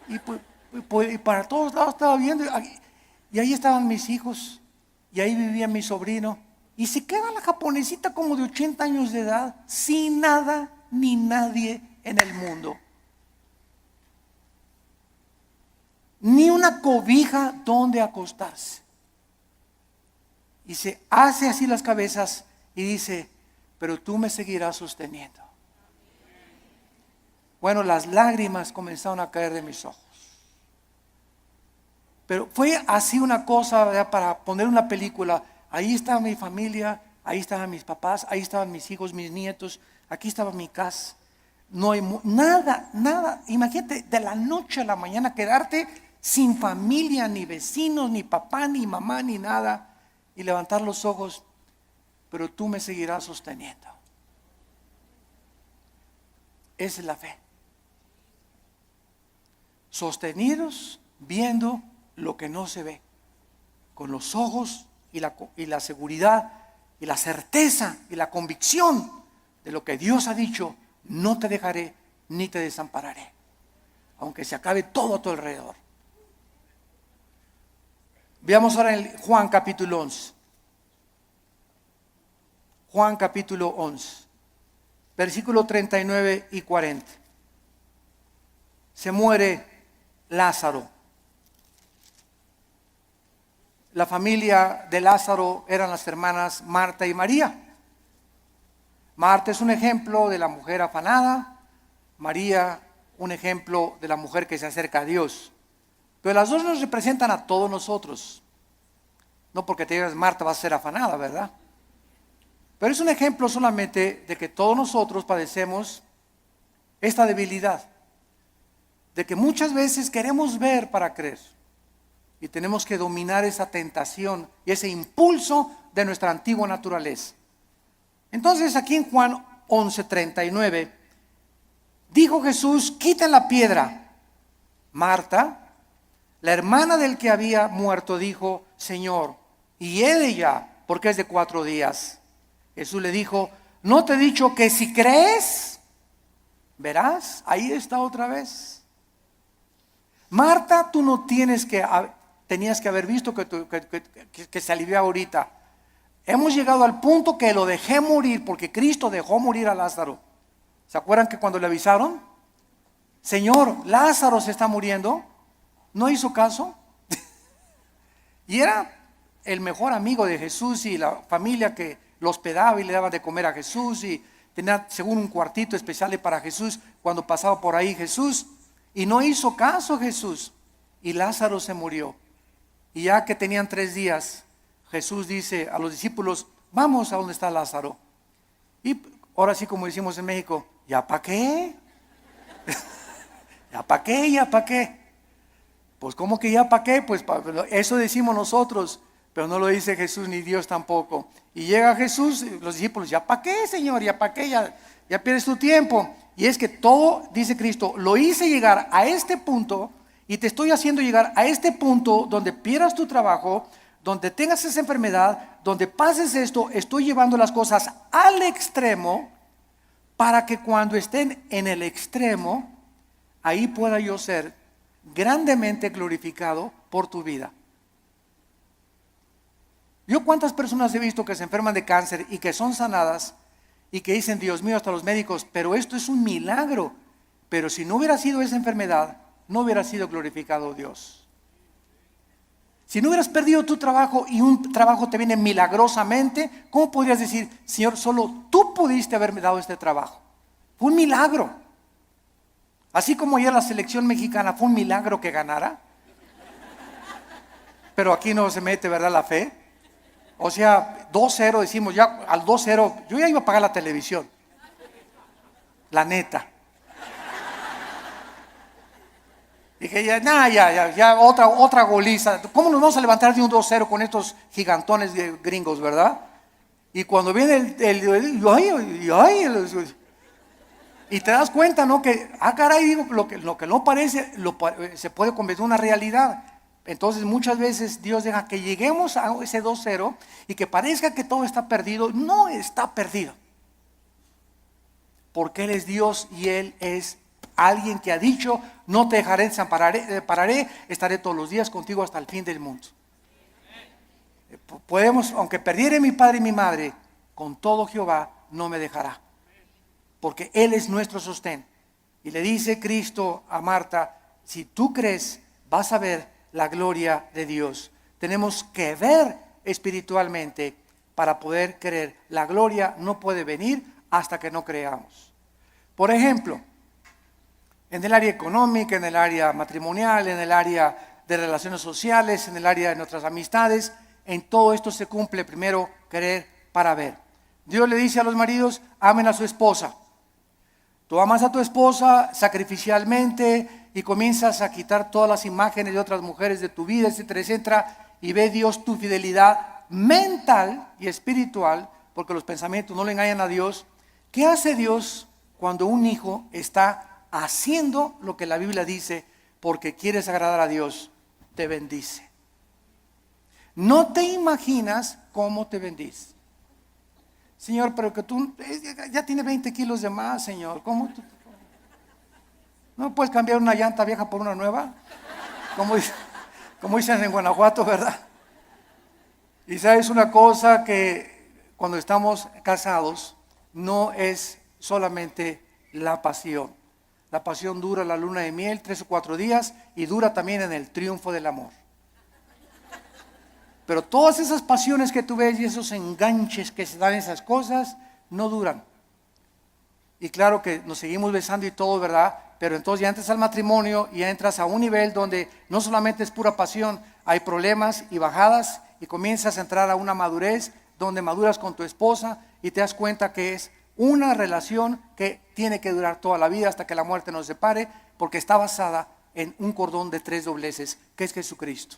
Y para todos lados estaba viendo, y ahí estaban mis hijos, y ahí vivía mi sobrino. Y se queda la japonesita como de 80 años de edad, sin nada ni nadie en el mundo. Ni una cobija donde acostarse. Y se hace así las cabezas y dice, pero tú me seguirás sosteniendo. Bueno, las lágrimas comenzaron a caer de mis ojos. Pero fue así una cosa, ¿verdad? Para poner una película. Ahí estaba mi familia, ahí estaban mis papás, ahí estaban mis hijos, mis nietos, aquí estaba mi casa. No hay nada. Imagínate, de la noche a la mañana quedarte sin familia, ni vecinos, ni papá, ni mamá, ni nada. Y levantar los ojos, pero tú me seguirás sosteniendo. Esa es la fe. Sostenidos viendo lo que no se ve, con los ojos y la seguridad y la certeza y la convicción de lo que Dios ha dicho, no te dejaré ni te desampararé, aunque se acabe todo a tu alrededor. Veamos ahora en Juan capítulo 11. Juan capítulo 11, versículo 39 y 40. Se muere Lázaro. La familia de Lázaro eran las hermanas Marta y María. Marta es un ejemplo de la mujer afanada, María un ejemplo de la mujer que se acerca a Dios. Pero las dos nos representan a todos nosotros. No porque te digas Marta va a ser afanada, ¿verdad? Pero es un ejemplo solamente de que todos nosotros padecemos esta debilidad. De que muchas veces queremos ver para creer. Y tenemos que dominar esa tentación y ese impulso de nuestra antigua naturaleza. Entonces aquí en Juan 11:39, dijo Jesús, quiten la piedra. Marta, la hermana del que había muerto, dijo, Señor, y ella, porque es de 4 días. Jesús le dijo, ¿no te he dicho que si crees, verás? Ahí está otra vez. Marta, tú no tenías que haber visto que se alivió ahorita. Hemos llegado al punto que lo dejé morir, porque Cristo dejó morir a Lázaro. ¿Se acuerdan que cuando le avisaron? Señor, Lázaro se está muriendo. ¿No hizo caso? Y era el mejor amigo de Jesús y la familia que lo hospedaba y le daba de comer a Jesús, y tenía según un cuartito especial para Jesús cuando pasaba por ahí Jesús. Y no hizo caso Jesús, y Lázaro se murió. Y ya que tenían 3 días, Jesús dice a los discípulos, vamos a donde está Lázaro. Y ahora sí, como decimos en México, ¿ya para qué? ¿Ya para qué? ¿Ya para qué? Pues ¿cómo que ya para qué? Pues eso decimos nosotros, pero no lo dice Jesús ni Dios tampoco. Y llega Jesús, los discípulos, ¿ya para qué, Señor? ¿Ya para qué? Ya pierdes tu tiempo. Y es que todo, dice Cristo, lo hice llegar a este punto, y te estoy haciendo llegar a este punto donde pierdas tu trabajo, donde tengas esa enfermedad, donde pases esto. Estoy llevando las cosas al extremo para que cuando estén en el extremo, ahí pueda yo ser grandemente glorificado por tu vida. Yo cuántas personas he visto que se enferman de cáncer y que son sanadas y que dicen, Dios mío, hasta los médicos, pero esto es un milagro. Pero si no hubiera sido esa enfermedad, no hubiera sido glorificado Dios. Si no hubieras perdido tu trabajo y un trabajo te viene milagrosamente, ¿cómo podrías decir, Señor, solo tú pudiste haberme dado este trabajo? Fue un milagro. Así como ayer la selección mexicana fue un milagro que ganara. Pero aquí no se mete, ¿verdad?, la fe. O sea, 2-0 decimos, ya al 2-0, yo ya iba a pagar la televisión. La neta. Dije, ya, nah, ya, otra goliza. ¿Cómo nos vamos a levantar de un 2-0 con estos gigantones gringos, verdad? Y cuando viene y te das cuenta, ¿no? Que, caray, digo, lo que no parece, se puede convertir en una realidad. Entonces muchas veces Dios deja que lleguemos a ese 2-0 y que parezca que todo está perdido. No está perdido. Porque Él es Dios y Él es alguien que ha dicho, no te dejaré, desampararé, estaré todos los días contigo hasta el fin del mundo. Podemos, aunque perdiere mi padre y mi madre, con todo Jehová no me dejará. Porque Él es nuestro sostén. Y le dice Cristo a Marta, si tú crees, vas a ver la gloria de Dios. Tenemos que ver espiritualmente para poder creer. La gloria no puede venir hasta que no creamos. Por ejemplo, en el área económica, en el área matrimonial, en el área de relaciones sociales, en el área de nuestras amistades, en todo esto se cumple primero creer para ver. Dios le dice a los maridos, amen a su esposa. Tú amas a tu esposa sacrificialmente y comienzas a quitar todas las imágenes de otras mujeres de tu vida, etcétera, etcétera, y ve Dios tu fidelidad mental y espiritual, porque los pensamientos no le engañan a Dios. ¿Qué hace Dios cuando un hijo está haciendo lo que la Biblia dice porque quieres agradar a Dios? Te bendice. No te imaginas cómo te bendice. Señor, pero que tú ya tiene 20 kilos de más, Señor. ¿Cómo tú? ¿No puedes cambiar una llanta vieja por una nueva? Como dicen en Guanajuato, ¿verdad? Y sabes una cosa, que cuando estamos casados no es solamente la pasión. La pasión dura la luna de miel 3 o 4 días y dura también en el triunfo del amor. Pero todas esas pasiones que tú ves y esos enganches que se dan esas cosas, no duran. Y claro que nos seguimos besando y todo, ¿verdad? Pero entonces ya entras al matrimonio y ya entras a un nivel donde no solamente es pura pasión, hay problemas y bajadas y comienzas a entrar a una madurez donde maduras con tu esposa y te das cuenta que es una relación que tiene que durar toda la vida hasta que la muerte nos separe, porque está basada en un cordón de 3 dobleces, que es Jesucristo.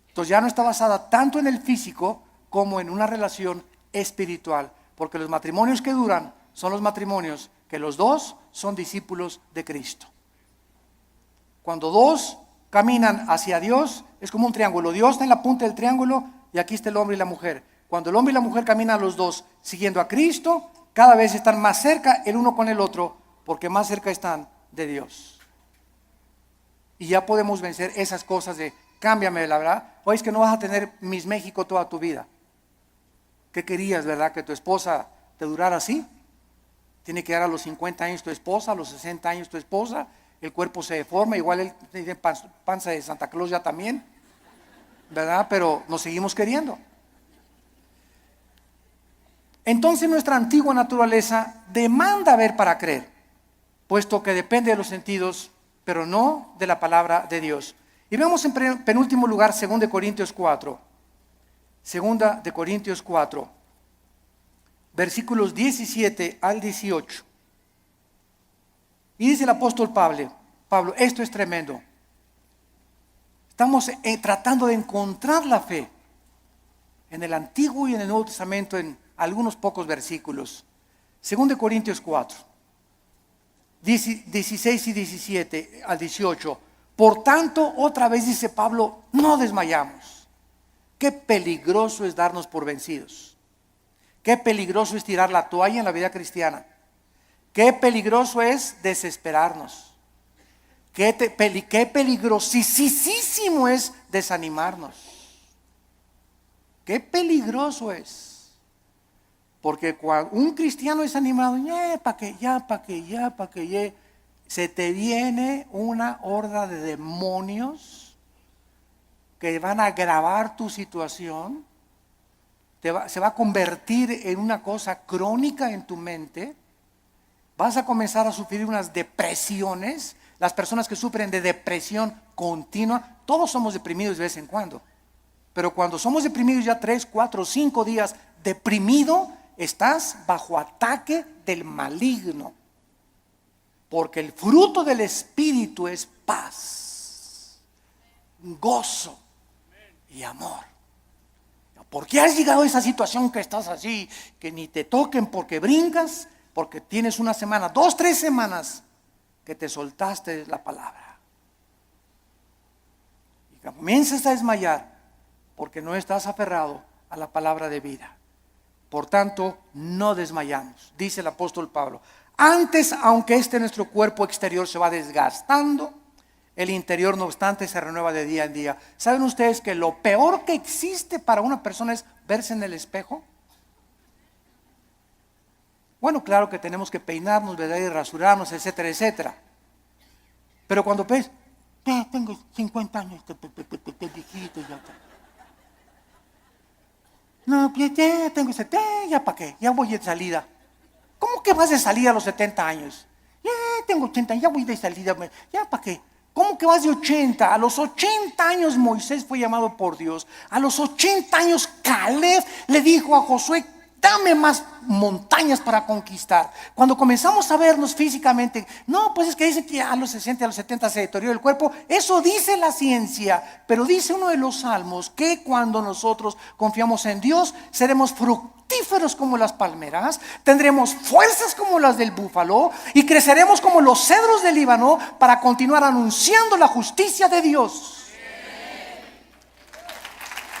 Entonces ya no está basada tanto en el físico como en una relación espiritual, porque los matrimonios que duran son los matrimonios que los dos son discípulos de Cristo. Cuando dos caminan hacia Dios, es como un triángulo. Dios está en la punta del triángulo y aquí está el hombre y la mujer. Cuando el hombre y la mujer caminan los dos siguiendo a Cristo, cada vez están más cerca el uno con el otro, porque más cerca están de Dios. Y ya podemos vencer esas cosas de cámbiame, la verdad. Oye, es que no vas a tener Miss México toda tu vida. ¿Qué querías, verdad? ¿Que tu esposa te durara así? Tiene que dar a los 50 años tu esposa, a los 60 años tu esposa, el cuerpo se deforma, igual él tiene panza de Santa Claus ya también, ¿verdad? Pero nos seguimos queriendo. Entonces nuestra antigua naturaleza demanda ver para creer, puesto que depende de los sentidos, pero no de la palabra de Dios. Y vemos en penúltimo lugar 2 Corintios 4. 2 Corintios 4, versículos 17 al 18. Y dice el apóstol Pablo, esto es tremendo. Estamos tratando de encontrar la fe en el Antiguo y en el Nuevo Testamento en algunos pocos versículos. 2 Corintios 4, 16 y 17 al 18. Por tanto, otra vez dice Pablo, no desmayamos. Qué peligroso es darnos por vencidos. Qué peligroso es tirar la toalla en la vida cristiana. Qué peligroso es desesperarnos. Qué peligrosísimo es desanimarnos. Qué peligroso es. Porque cuando un cristiano es animado, pa' que ya, se te viene una horda de demonios que van a agravar tu situación, se va a convertir en una cosa crónica en tu mente, vas a comenzar a sufrir unas depresiones. Las personas que sufren de depresión continua, todos somos deprimidos de vez en cuando, pero cuando somos deprimidos ya 3, 4, 5 días deprimido, estás bajo ataque del maligno. Porque el fruto del Espíritu es paz, gozo y amor. ¿Por qué has llegado a esa situación que estás así, que ni te toquen porque brincas? Porque tienes una semana, 2, 3 semanas que te soltaste la palabra y comienzas a desmayar porque no estás aferrado a la palabra de vida. Por tanto, no desmayamos, dice el apóstol Pablo. Antes, aunque nuestro cuerpo exterior se va desgastando, el interior, no obstante, se renueva de día en día. ¿Saben ustedes que lo peor que existe para una persona es verse en el espejo? Bueno, claro que tenemos que peinarnos, ¿verdad? Y rasurarnos, etcétera, etcétera. Pero cuando ves, ya tengo 50 años, viejito, ya. No, ya tengo 70, ya para qué, ya voy de salida. ¿Cómo que vas de salida a los 70 años? Ya tengo 80, ya voy de salida, ya para qué. ¿Cómo que vas de 80? A los 80 años Moisés fue llamado por Dios. A los 80 años Caleb le dijo a Josué, dame más montañas para conquistar. Cuando comenzamos a vernos físicamente, no, pues es que dice que a los 60, a los 70 se deteriora el cuerpo. Eso dice la ciencia, pero dice uno de los salmos que cuando nosotros confiamos en Dios, seremos fructíferos como las palmeras, tendremos fuerzas como las del búfalo y creceremos como los cedros del Líbano para continuar anunciando la justicia de Dios.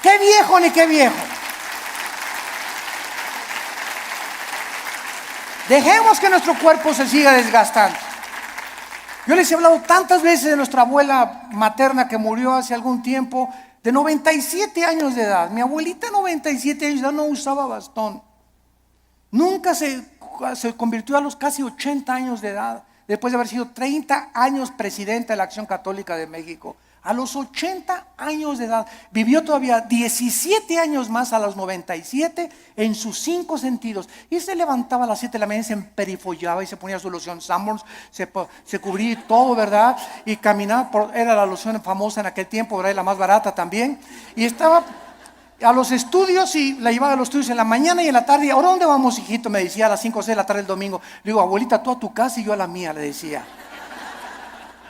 ¡Qué viejo ni qué viejo! Dejemos que nuestro cuerpo se siga desgastando. Yo les he hablado tantas veces de nuestra abuela materna que murió hace algún tiempo, de 97 años de edad. Mi abuelita, 97 años de edad, no usaba bastón. Nunca se convirtió a los casi 80 años de edad, después de haber sido 30 años presidenta de la Acción Católica de México. A los 80 años de edad, vivió todavía 17 años más a los 97 en sus 5 sentidos. Y se levantaba a las 7 de la mañana, se emperifollaba y se ponía su loción Sanborns, se cubría todo, ¿verdad? Y caminaba, era la loción famosa en aquel tiempo, ¿verdad? Y la más barata también. Y estaba a los estudios y la llevaba a los estudios en la mañana y en la tarde. ¿Ahora dónde vamos, hijito? Me decía a las 5 o 6 de la tarde el domingo. Le digo, abuelita, tú a tu casa y yo a la mía, le decía.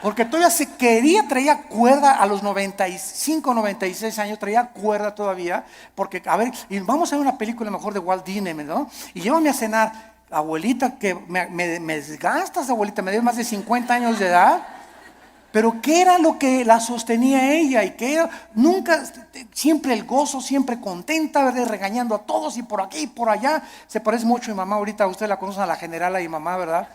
Porque todavía traía cuerda a los 95, 96 años, traía cuerda todavía, porque, a ver, y vamos a ver una película mejor de Walt Disney, ¿no? Y llévame a cenar, abuelita, que me desgastas, abuelita, me dio más de 50 años de edad, pero ¿qué era lo que la sostenía ella? Y que nunca, siempre el gozo, siempre contenta, ¿verdad? Regañando a todos y por aquí y por allá. Se parece mucho a mi mamá, ahorita ustedes la conocen, a la general, a mi mamá, ¿verdad?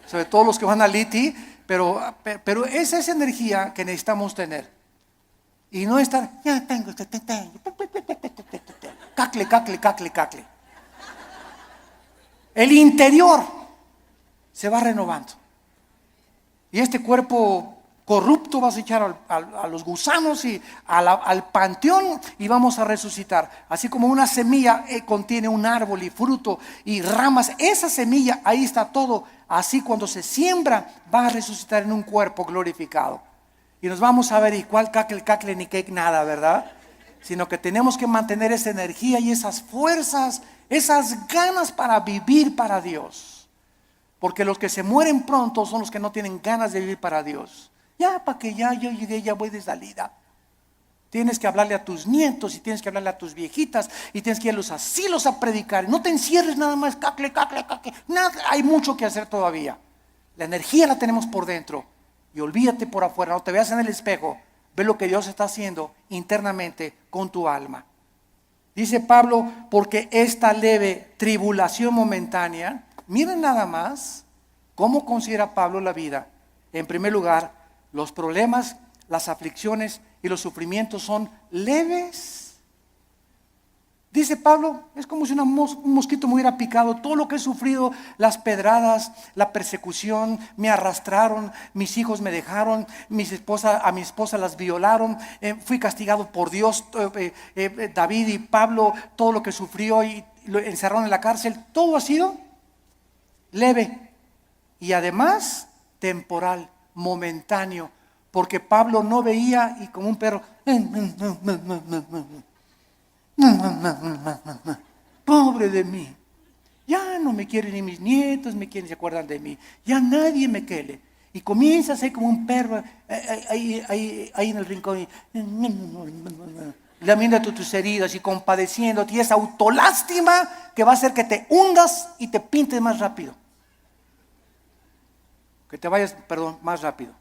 Sobre todo los que van a Liti. Pero esa es energía que necesitamos tener. Y no estar, ya tengo, cacle, cacle, cacle, cacle. El interior se va renovando. Y este cuerpo corrupto vas a echar a los gusanos y al panteón y vamos a resucitar. Así como una semilla contiene un árbol y fruto y ramas, esa semilla, ahí está todo. Así cuando se siembra va a resucitar en un cuerpo glorificado. Y nos vamos a ver, y cuál cacle, ni qué nada, ¿verdad? Sino que tenemos que mantener esa energía y esas fuerzas, esas ganas para vivir para Dios. Porque los que se mueren pronto son los que no tienen ganas de vivir para Dios. Ya, para que ya yo llegué, ya voy de salida. Tienes que hablarle a tus nietos y tienes que hablarle a tus viejitas y tienes que ir a los asilos a predicar. No te encierres nada más, cacle, cacle, cacle. Nada, hay mucho que hacer todavía. La energía la tenemos por dentro y olvídate por afuera. No te veas en el espejo. Ve lo que Dios está haciendo internamente con tu alma. Dice Pablo, porque esta leve tribulación momentánea, miren nada más cómo considera Pablo la vida. En primer lugar, los problemas, las aflicciones y los sufrimientos son leves. Dice Pablo, es como si un mosquito me hubiera picado. Todo lo que he sufrido, las pedradas, la persecución, me arrastraron, mis hijos me dejaron, a mi esposa las violaron, fui castigado por Dios. David y Pablo, todo lo que sufrió y lo encerraron en la cárcel, todo ha sido leve y además temporal, momentáneo, porque Pablo no veía y como un perro, pobre de mí, ya no me quieren ni mis nietos, me quieren, se acuerdan de mí, ya nadie me quiere. Y comienza a ser como un perro ahí en el rincón. Y lamiendo tus heridas y compadeciéndote. Y esa autolástima que va a hacer que te hundas y te pintes más rápido. Que te vayas, más rápido.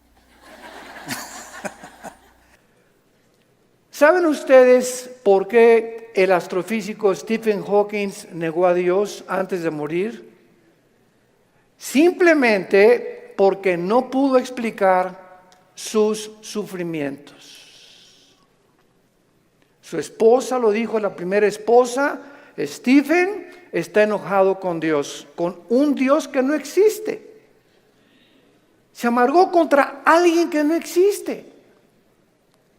¿Saben ustedes por qué el astrofísico Stephen Hawking negó a Dios antes de morir? Simplemente porque no pudo explicar sus sufrimientos. Su esposa lo dijo, la primera esposa, Stephen está enojado con Dios, con un Dios que no existe. Se amargó contra alguien que no existe.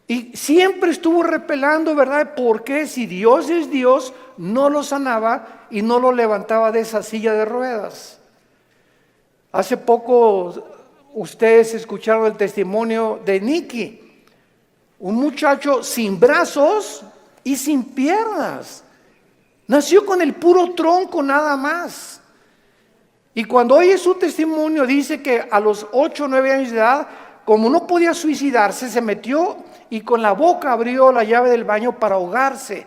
Y siempre estuvo repelando, ¿verdad? Porque si Dios es Dios, no lo sanaba y no lo levantaba de esa silla de ruedas. Hace poco ustedes escucharon el testimonio de Nicky, un muchacho sin brazos y sin piernas. Nació con el puro tronco nada más. Y cuando oye su testimonio dice que a los 8 o 9 años de edad, como no podía suicidarse, se metió y con la boca abrió la llave del baño para ahogarse.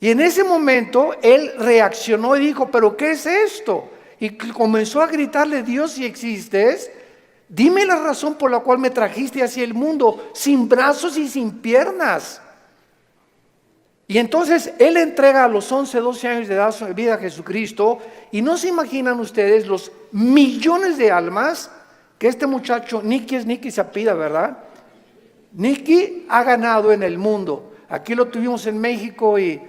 Y en ese momento él reaccionó y dijo, ¿pero qué es esto? Y comenzó a gritarle, Dios, si existes, dime la razón por la cual me trajiste hacia el mundo, sin brazos y sin piernas. Y entonces él entrega a los 11, 12 años de edad su vida a Jesucristo, y no se imaginan ustedes los millones de almas que este muchacho, Nicky se apellida, ¿verdad? Nicky ha ganado en el mundo. Aquí lo tuvimos en México y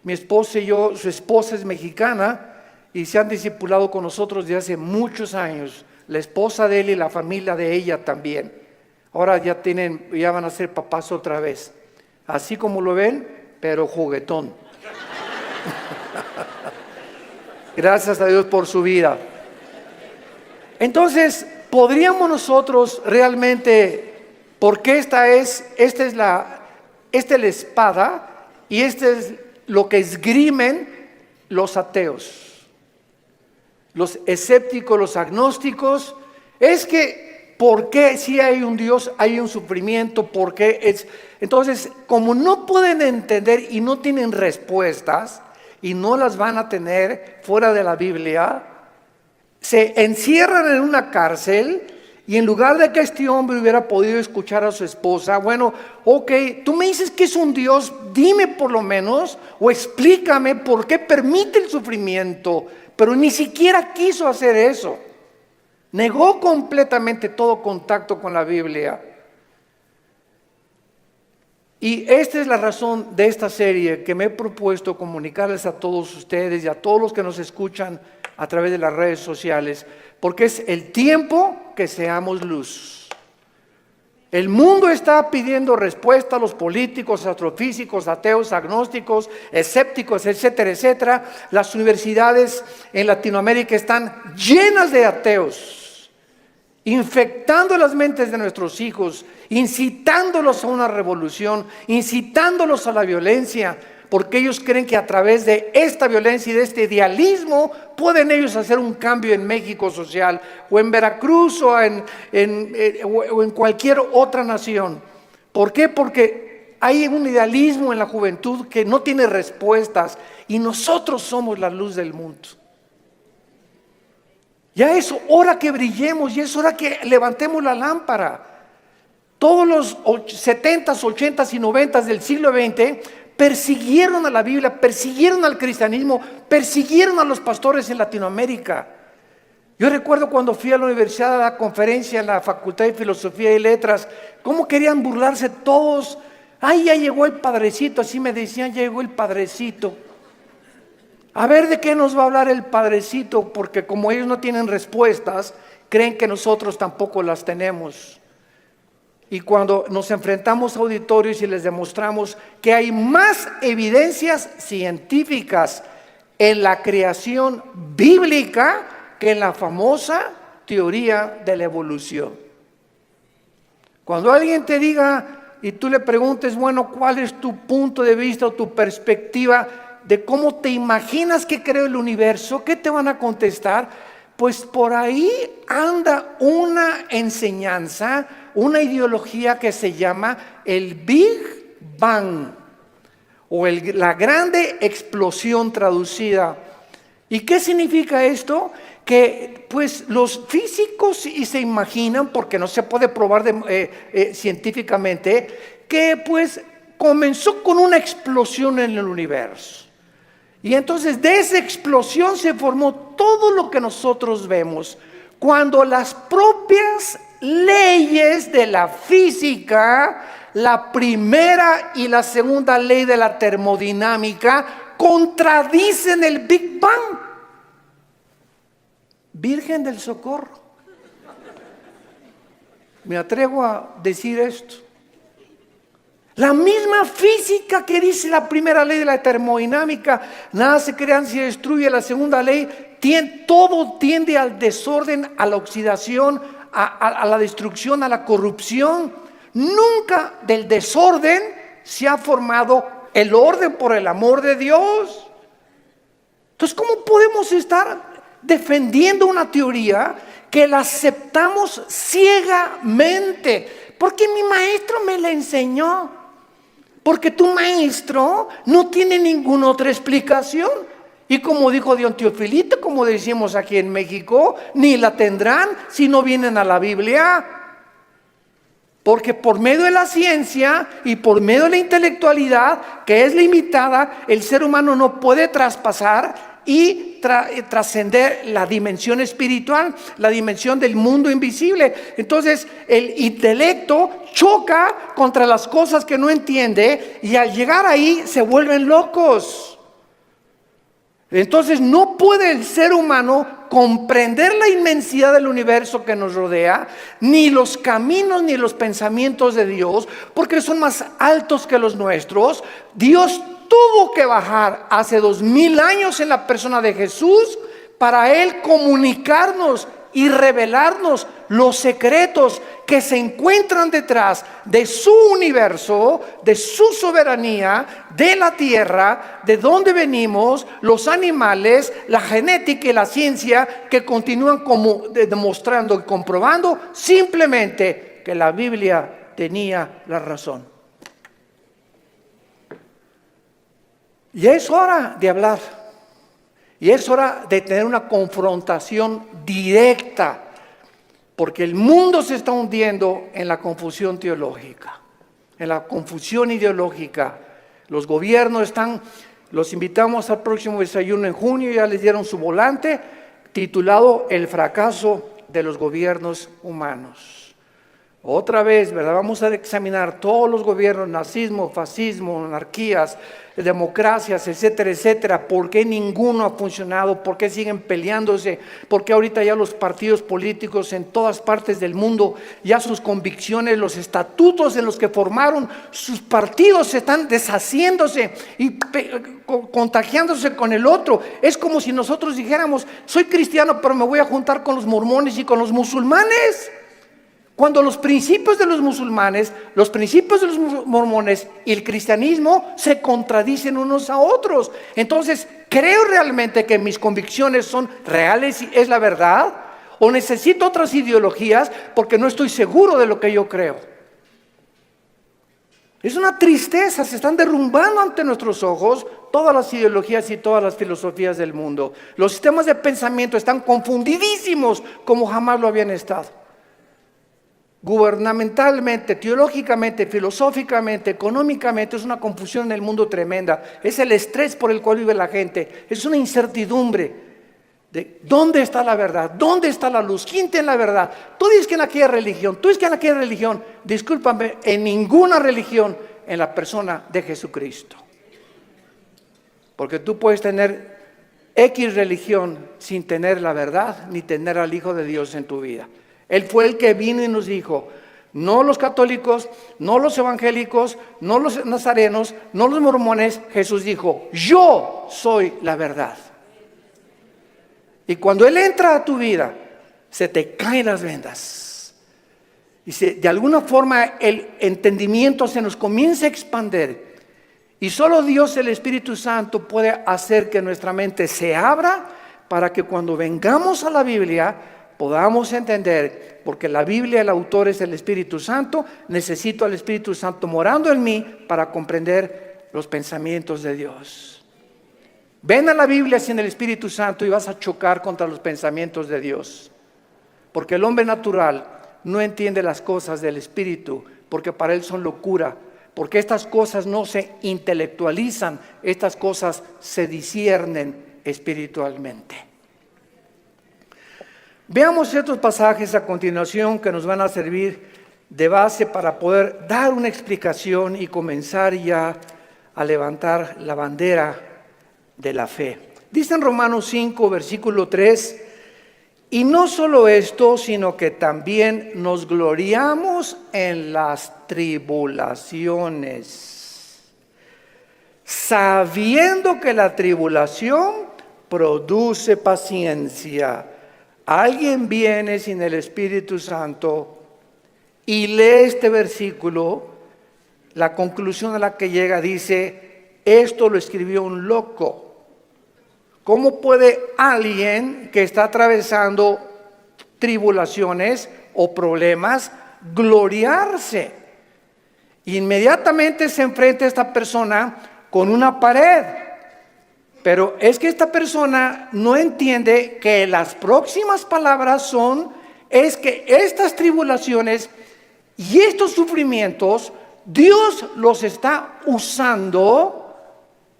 mi esposa y yo, su esposa es mexicana y se han discipulado con nosotros desde hace muchos años. La esposa de él y la familia de ella también. Ahora ya van a ser papás otra vez. Así como lo ven, pero juguetón. Gracias a Dios por su vida. Entonces, ¿podríamos nosotros realmente, porque esta es la espada y este es lo que esgrimen los ateos, los escépticos, los agnósticos? Es que, ¿por qué si hay un Dios, hay un sufrimiento? ¿Por qué es? Entonces, como no pueden entender y no tienen respuestas, y no las van a tener fuera de la Biblia, se encierran en una cárcel. Y en lugar de que este hombre hubiera podido escuchar a su esposa, bueno, ok, tú me dices que es un Dios, dime por lo menos, o explícame por qué permite el sufrimiento, pero ni siquiera quiso hacer eso. Negó completamente todo contacto con la Biblia. Y esta es la razón de esta serie que me he propuesto comunicarles a todos ustedes y a todos los que nos escuchan a través de las redes sociales, porque es el tiempo que seamos luz. El mundo está pidiendo respuesta a los políticos, astrofísicos, ateos, agnósticos, escépticos, etcétera, etcétera. Las universidades en Latinoamérica están llenas de ateos, infectando las mentes de nuestros hijos, incitándolos a una revolución, incitándolos a la violencia, porque ellos creen que a través de esta violencia y de este idealismo pueden ellos hacer un cambio en México social, o en Veracruz, o en cualquier otra nación. ¿Por qué? Porque hay un idealismo en la juventud que no tiene respuestas, y nosotros somos la luz del mundo. Ya es hora que brillemos, y es hora que levantemos la lámpara. Todos los 70s, 80s y 90s del siglo XX persiguieron a la Biblia, persiguieron al cristianismo, persiguieron a los pastores en Latinoamérica. Yo recuerdo cuando fui a la universidad a la conferencia en la Facultad de Filosofía y Letras, cómo querían burlarse todos. Ay, ya llegó el padrecito, así me decían, ya llegó el padrecito. A ver de qué nos va a hablar el padrecito, porque como ellos no tienen respuestas, creen que nosotros tampoco las tenemos. Y cuando nos enfrentamos a auditorios y les demostramos que hay más evidencias científicas en la creación bíblica que en la famosa teoría de la evolución. Cuando alguien te diga y tú le preguntes, bueno, ¿cuál es tu punto de vista o tu perspectiva de cómo te imaginas que creó el universo? ¿Qué te van a contestar? pues por ahí anda una enseñanza, una ideología que se llama el Big Bang o la grande explosión traducida. ¿Y qué significa esto? Que pues los físicos y se imaginan, porque no se puede probar científicamente, que pues comenzó con una explosión en el universo. Y entonces de esa explosión se formó todo lo que nosotros vemos. Cuando las propias leyes de la física, la primera y la segunda ley de la termodinámica, contradicen el Big Bang. Virgen del Socorro. Me atrevo a decir esto. La misma física que dice la primera ley de la termodinámica, nada se crea ni se destruye, la segunda ley, todo tiende al desorden, a la oxidación, a la destrucción, a la corrupción. Nunca del desorden se ha formado el orden por el amor de Dios. Entonces, ¿cómo podemos estar defendiendo una teoría que la aceptamos ciegamente? Porque mi maestro me la enseñó. Porque tu maestro no tiene ninguna otra explicación. Y como dijo Don Teofilito, como decimos aquí en México, ni la tendrán si no vienen a la Biblia. Porque por medio de la ciencia y por medio de la intelectualidad, que es limitada, el ser humano no puede traspasar y trascender la dimensión espiritual, la dimensión del mundo invisible. Entonces el intelecto choca contra las cosas que no entiende y al llegar ahí se vuelven locos. Entonces no puede el ser humano comprender la inmensidad del universo que nos rodea, ni los caminos ni los pensamientos de Dios, porque son más altos que los nuestros. Dios tuvo que bajar hace 2000 años en la persona de Jesús para Él comunicarnos y revelarnos los secretos que se encuentran detrás de su universo, de su soberanía, de la tierra, de dónde venimos, los animales, la genética y la ciencia que continúan como demostrando y comprobando simplemente que la Biblia tenía la razón. Y es hora de hablar. Y es hora de tener una confrontación directa. Porque el mundo se está hundiendo en la confusión teológica, en la confusión ideológica. Los gobiernos están, los invitamos al próximo desayuno en junio, ya les dieron su volante titulado El fracaso de los gobiernos humanos. Otra vez, ¿verdad? Vamos a examinar todos los gobiernos, nazismo, fascismo, monarquías, democracias, etcétera, etcétera. ¿Por qué ninguno ha funcionado? ¿Por qué siguen peleándose? ¿Por qué ahorita ya los partidos políticos en todas partes del mundo, ya sus convicciones, los estatutos en los que formaron sus partidos se están deshaciéndose y contagiándose con el otro? Es como si nosotros dijéramos, soy cristiano, pero me voy a juntar con los mormones y con los musulmanes. Cuando los principios de los musulmanes, los principios de los mormones y el cristianismo se contradicen unos a otros. Entonces, ¿creo realmente que mis convicciones son reales y es la verdad? ¿O necesito otras ideologías porque no estoy seguro de lo que yo creo? Es una tristeza, se están derrumbando ante nuestros ojos todas las ideologías y todas las filosofías del mundo. Los sistemas de pensamiento están confundidísimos como jamás lo habían estado. Gubernamentalmente, teológicamente, filosóficamente, económicamente, es una confusión en el mundo tremenda. Es el estrés por el cual vive la gente. Es una incertidumbre de dónde está la verdad, dónde está la luz, quién tiene la verdad. Tú dices que en aquella religión, tú dices que en aquella religión. Discúlpame, en ninguna religión en la persona de Jesucristo. Porque tú puedes tener X religión sin tener la verdad ni tener al Hijo de Dios en tu vida. Él fue el que vino y nos dijo, no los católicos, no los evangélicos, no los nazarenos, no los mormones. Jesús dijo, yo soy la verdad. Y cuando Él entra a tu vida, se te caen las vendas. Y de alguna forma el entendimiento se nos comienza a expandir. Y solo Dios, el Espíritu Santo, puede hacer que nuestra mente se abra para que cuando vengamos a la Biblia podamos entender, porque la Biblia, el autor es el Espíritu Santo, necesito al Espíritu Santo morando en mí para comprender los pensamientos de Dios. Ven a la Biblia sin el Espíritu Santo y vas a chocar contra los pensamientos de Dios, porque el hombre natural no entiende las cosas del Espíritu, porque para él son locura, porque estas cosas no se intelectualizan, estas cosas se disciernen espiritualmente. Veamos ciertos pasajes a continuación que nos van a servir de base para poder dar una explicación y comenzar ya a levantar la bandera de la fe. Dice en Romanos 5, versículo 3, y no solo esto, sino que también nos gloriamos en las tribulaciones, sabiendo que la tribulación produce paciencia. Alguien viene sin el Espíritu Santo y lee este versículo, la conclusión a la que llega dice, esto lo escribió un loco. ¿Cómo puede alguien que está atravesando tribulaciones o problemas gloriarse? Inmediatamente se enfrenta a esta persona con una pared. Pero es que esta persona no entiende que las próximas palabras es que estas tribulaciones y estos sufrimientos, Dios los está usando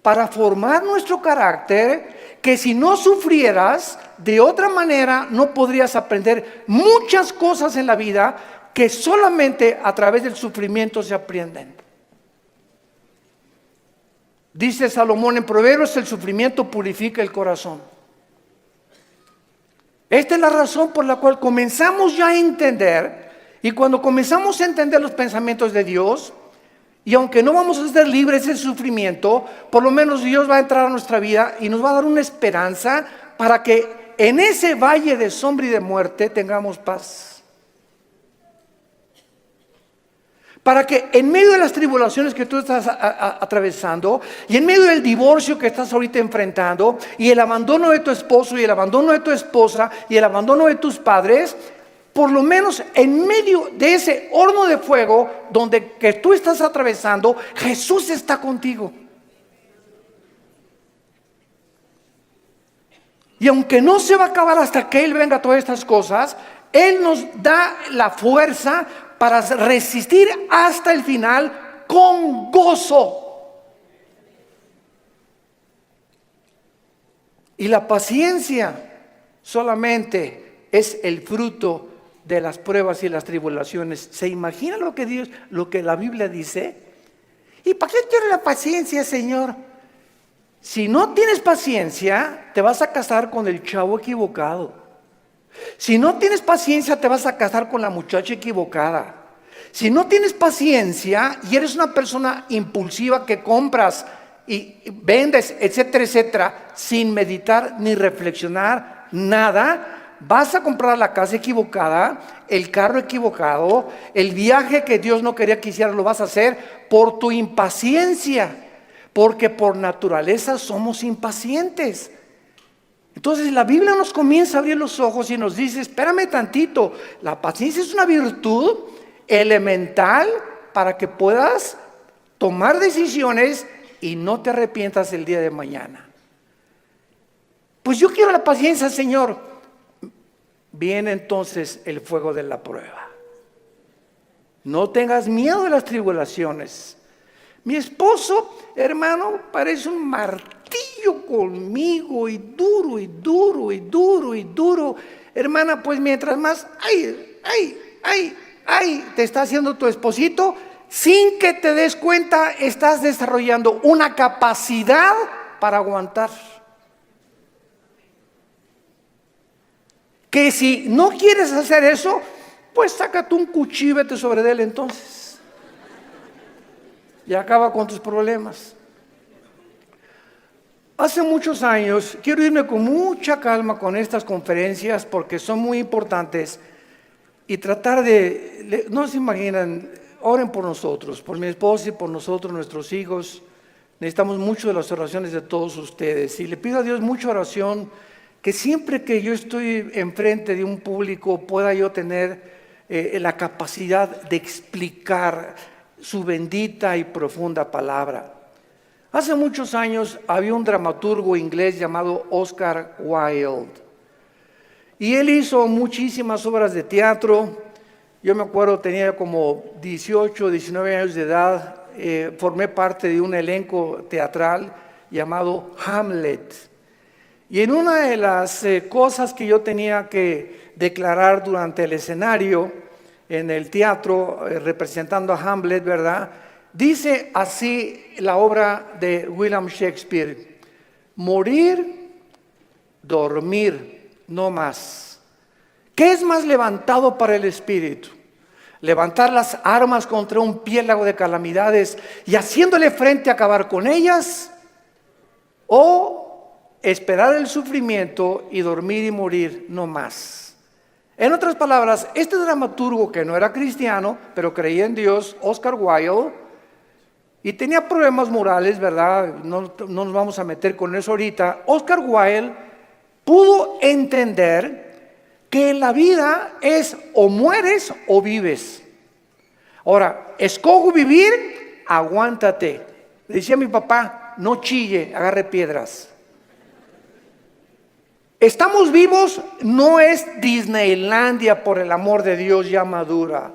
para formar nuestro carácter, que si no sufrieras, de otra manera no podrías aprender muchas cosas en la vida que solamente a través del sufrimiento se aprenden. Dice Salomón en Proverbios, el sufrimiento purifica el corazón. Esta es la razón por la cual comenzamos ya a entender, y cuando comenzamos a entender los pensamientos de Dios, y aunque no vamos a ser libres del sufrimiento, por lo menos Dios va a entrar a nuestra vida y nos va a dar una esperanza para que en ese valle de sombra y de muerte tengamos paz. Para que en medio de las tribulaciones que tú estás atravesando y en medio del divorcio que estás ahorita enfrentando y el abandono de tu esposo y el abandono de tu esposa y el abandono de tus padres, por lo menos en medio de ese horno de fuego donde que tú estás atravesando, Jesús está contigo. Y aunque no se va a acabar hasta que Él venga todas estas cosas, Él nos da la fuerza para resistir hasta el final con gozo. Y la paciencia solamente es el fruto de las pruebas y las tribulaciones. ¿Se imagina lo que la Biblia dice? ¿Y para qué quiere la paciencia, Señor? Si no tienes paciencia, te vas a casar con el chavo equivocado. Si no tienes paciencia, te vas a casar con la muchacha equivocada. Si no tienes paciencia y eres una persona impulsiva que compras y vendes, etcétera, etcétera, sin meditar ni reflexionar nada, vas a comprar la casa equivocada, el carro equivocado, el viaje que Dios no quería que hicieras lo vas a hacer por tu impaciencia, porque por naturaleza somos impacientes. Entonces la Biblia nos comienza a abrir los ojos y nos dice, espérame tantito, la paciencia es una virtud elemental para que puedas tomar decisiones y no te arrepientas el día de mañana. Pues yo quiero la paciencia, Señor. Viene entonces el fuego de la prueba. No tengas miedo de las tribulaciones. Mi esposo, hermano, parece un martillo conmigo y duro y duro y duro y duro. Hermana, pues mientras más, te está haciendo tu esposito, sin que te des cuenta, estás desarrollando una capacidad para aguantar. Que si no quieres hacer eso, pues sácate un cuchillo y vete sobre de él entonces. Y acaba con tus problemas. Hace muchos años, quiero irme con mucha calma con estas conferencias porque son muy importantes y tratar no se imaginan, oren por nosotros, por mi esposa y por nosotros, nuestros hijos. Necesitamos mucho de las oraciones de todos ustedes y le pido a Dios mucha oración que siempre que yo estoy enfrente de un público pueda yo tener la capacidad de explicar su bendita y profunda palabra. Hace muchos años había un dramaturgo inglés llamado Oscar Wilde, y él hizo muchísimas obras de teatro. Yo me acuerdo, tenía como 18, 19 años de edad, formé parte de un elenco teatral llamado Hamlet. Y en una de las cosas que yo tenía que declarar durante el escenario, en el teatro, representando a Hamlet, ¿verdad? Dice así la obra de William Shakespeare: morir, dormir, no más. ¿Qué es más levantado para el espíritu? Levantar las armas contra un piélago de calamidades y haciéndole frente a acabar con ellas, o esperar el sufrimiento y dormir y morir no más. En otras palabras, este dramaturgo, que no era cristiano, pero creía en Dios, Oscar Wilde, y tenía problemas morales, ¿verdad? No nos vamos a meter con eso ahorita. Oscar Wilde pudo entender que en la vida es o mueres o vives. Ahora, escojo vivir, aguántate. Le decía a mi papá, no chille, agarre piedras. Estamos vivos, no es Disneylandia, por el amor de Dios, ya madura.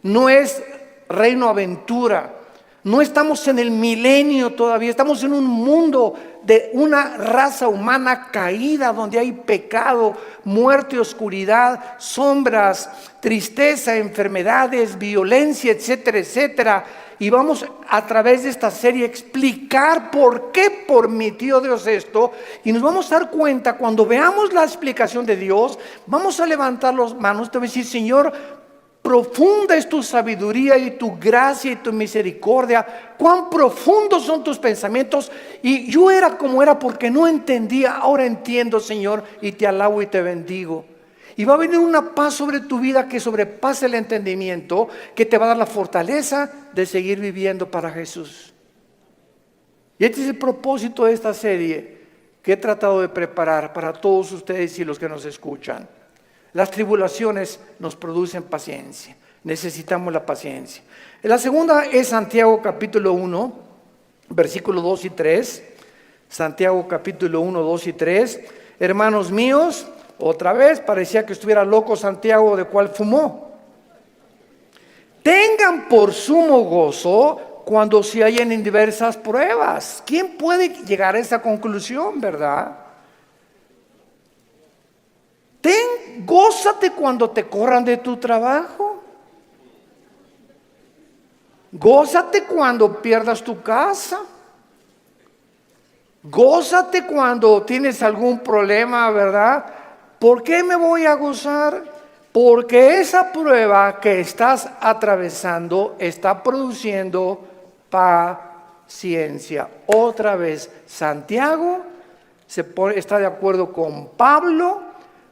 No es Reino Aventura. No estamos en el milenio todavía, estamos en un mundo de una raza humana caída, donde hay pecado, muerte, oscuridad, sombras, tristeza, enfermedades, violencia, etcétera, etcétera. Y vamos a través de esta serie a explicar por qué permitió Dios esto. Y nos vamos a dar cuenta, cuando veamos la explicación de Dios, vamos a levantar las manos, te voy a decir: Señor, profunda es tu sabiduría y tu gracia y tu misericordia. Cuán profundos son tus pensamientos. Y yo era como era porque no entendía. Ahora entiendo, Señor, y te alabo y te bendigo. Y va a venir una paz sobre tu vida que sobrepase el entendimiento, que te va a dar la fortaleza de seguir viviendo para Jesús. Y este es el propósito de esta serie que he tratado de preparar para todos ustedes y los que nos escuchan. Las tribulaciones nos producen paciencia. Necesitamos la paciencia. La segunda es Santiago capítulo 1, versículos 2 y 3. Santiago capítulo 1, 2 y 3. Hermanos míos, otra vez parecía que estuviera loco Santiago, de cual fumó. Tengan por sumo gozo cuando se hallen en diversas pruebas. ¿Quién puede llegar a esa conclusión, verdad? Gózate cuando te corran de tu trabajo. Gózate cuando pierdas tu casa. Gózate cuando tienes algún problema, ¿verdad? ¿Por qué me voy a gozar? Porque esa prueba que estás atravesando está produciendo paciencia. Otra vez, Santiago está de acuerdo con Pablo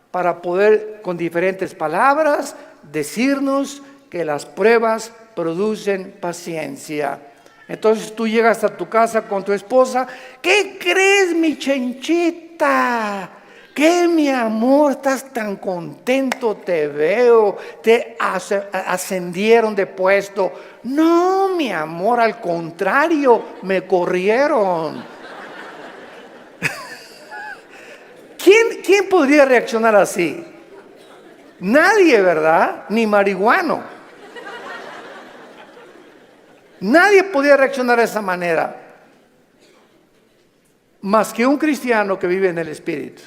para poder, con diferentes palabras, decirnos que las pruebas producen paciencia. Entonces tú llegas a tu casa con tu esposa. ¿Qué crees, mi chenchita? ¿Qué, mi amor? Estás tan contento, te veo. Te ascendieron de puesto. No, mi amor, al contrario, me corrieron. ¿Quién podría reaccionar así? Nadie, ¿verdad? Ni marihuano. Nadie podía reaccionar de esa manera, más que un cristiano que vive en el Espíritu.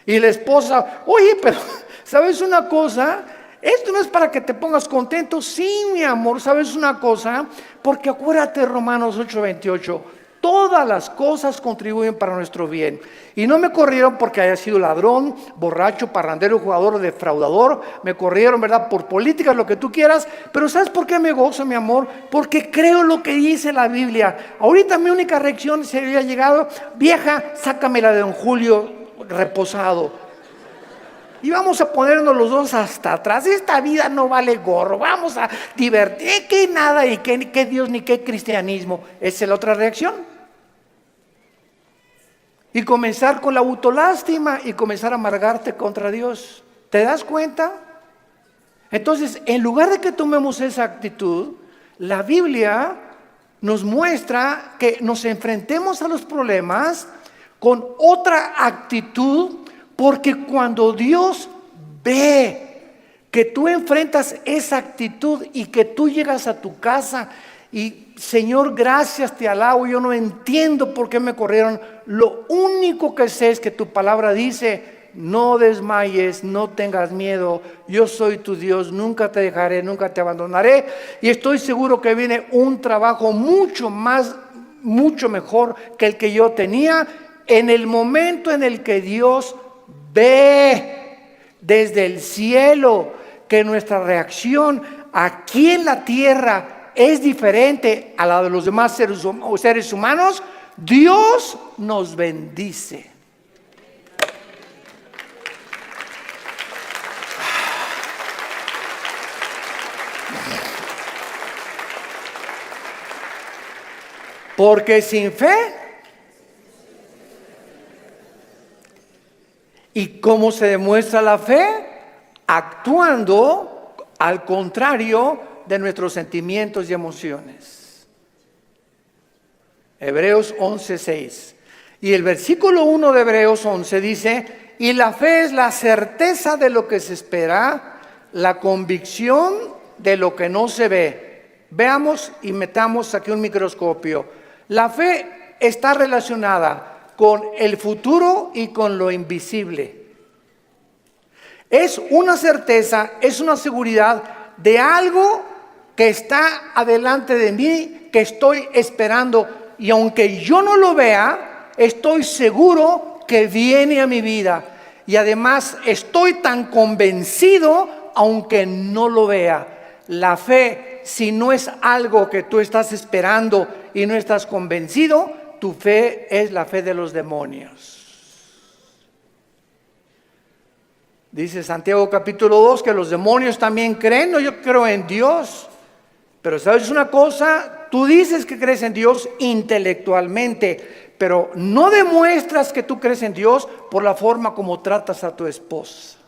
Y la esposa, oye, pero ¿sabes una cosa? Esto no es para que te pongas contento. Sí, mi amor, ¿sabes una cosa? Porque acuérdate, Romanos 8:28, todas las cosas contribuyen para nuestro bien. Y no me corrieron porque haya sido ladrón, borracho, parrandero, jugador o defraudador. Me corrieron, ¿verdad?, por políticas, lo que tú quieras. Pero ¿sabes por qué me gozo, mi amor? Porque creo lo que dice la Biblia. Ahorita mi única reacción se había llegado: vieja, sácame la de don Julio reposado. Y vamos a ponernos los dos hasta atrás. Esta vida no vale gorro. Vamos a divertir. Que nada, y que Dios, ni qué cristianismo. Esa es la otra reacción. y comenzar con la autolástima y comenzar a amargarte contra Dios. ¿Te das cuenta? Entonces, en lugar de que tomemos esa actitud, la Biblia nos muestra que nos enfrentemos a los problemas con otra actitud, porque cuando Dios ve que tú enfrentas esa actitud y que tú llegas a tu casa y Señor, gracias, te alabo, yo no entiendo por qué me corrieron, lo único que sé es que tu palabra dice: no desmayes, no tengas miedo, yo soy tu Dios, nunca te dejaré, nunca te abandonaré. Y estoy seguro que viene un trabajo mucho mejor que el que yo tenía. En el momento en el que Dios ve desde el cielo que nuestra reacción aquí en la tierra es diferente a la de los demás seres humanos, Dios nos bendice. Porque sin fe, ¿y cómo se demuestra la fe? Actuando al contrario de nuestros sentimientos y emociones. Hebreos 11:6. Y el versículo 1 de Hebreos 11 dice: y la fe es la certeza de lo que se espera, la convicción de lo que no se ve. Veamos y metamos aquí un microscopio. La fe está relacionada con el futuro y con lo invisible. Es una certeza, es una seguridad de algo que está adelante de mí, que estoy esperando. Y aunque yo no lo vea, estoy seguro que viene a mi vida. Y además estoy tan convencido, aunque no lo vea. La fe, si no es algo que tú estás esperando y no estás convencido, tu fe es la fe de los demonios. Dice Santiago capítulo 2 que los demonios también creen. No, yo creo en Dios. Pero ¿sabes una cosa? Tú dices que crees en Dios intelectualmente, pero no demuestras que tú crees en Dios por la forma como tratas a tu esposa,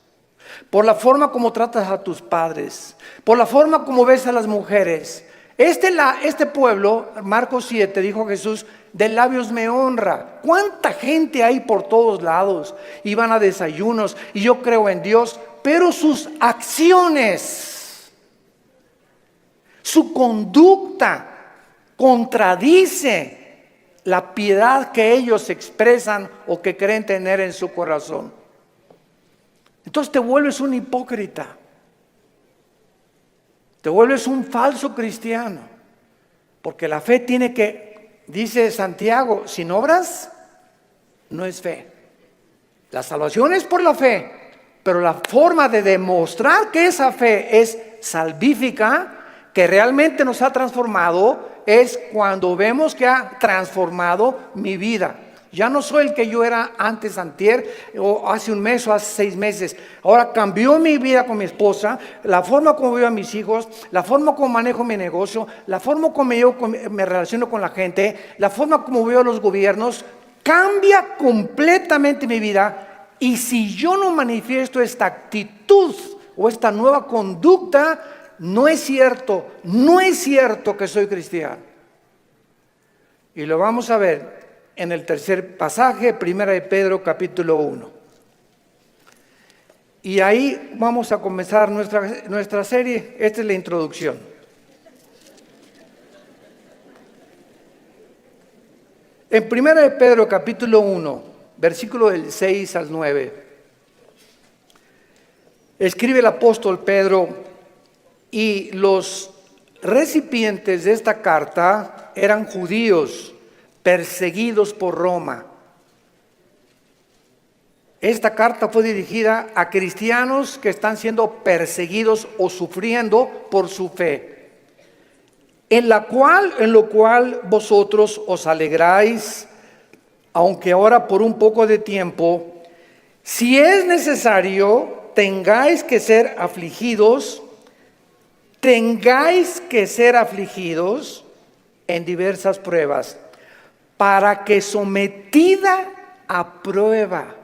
por la forma como tratas a tus padres, por la forma como ves a las mujeres. Este pueblo, Marcos 7, dijo Jesús, de labios me honra. ¿Cuánta gente hay por todos lados? Y van a desayunos, y yo creo en Dios, pero sus acciones, su conducta contradice la piedad que ellos expresan o que creen tener en su corazón. Entonces te vuelves un hipócrita, te vuelves un falso cristiano, porque la fe tiene que, dice Santiago, sin obras no es fe. La salvación es por la fe, pero la forma de demostrar que esa fe es salvífica, que realmente nos ha transformado, es cuando vemos que ha transformado mi vida. Ya no soy el que yo era antes, antier, o hace un mes o hace 6 meses. Ahora cambió mi vida con mi esposa, la forma como veo a mis hijos, la forma como manejo mi negocio, la forma como me relaciono con la gente, la forma como veo a los gobiernos. Cambia completamente mi vida. Y si yo no manifiesto esta actitud o esta nueva conducta, no es cierto que soy cristiano. Y lo vamos a ver en el tercer pasaje, 1 de Pedro capítulo 1. Y ahí vamos a comenzar nuestra serie. Esta es la introducción. En 1 de Pedro capítulo 1, versículo del 6 al 9, escribe el apóstol Pedro, y los recipientes de esta carta eran judíos perseguidos por Roma. Esta carta fue dirigida a cristianos que están siendo perseguidos o sufriendo por su fe, en lo cual vosotros os alegráis, aunque ahora por un poco de tiempo, si es necesario, tengáis que ser afligidos en diversas pruebas, para que sometida a prueba.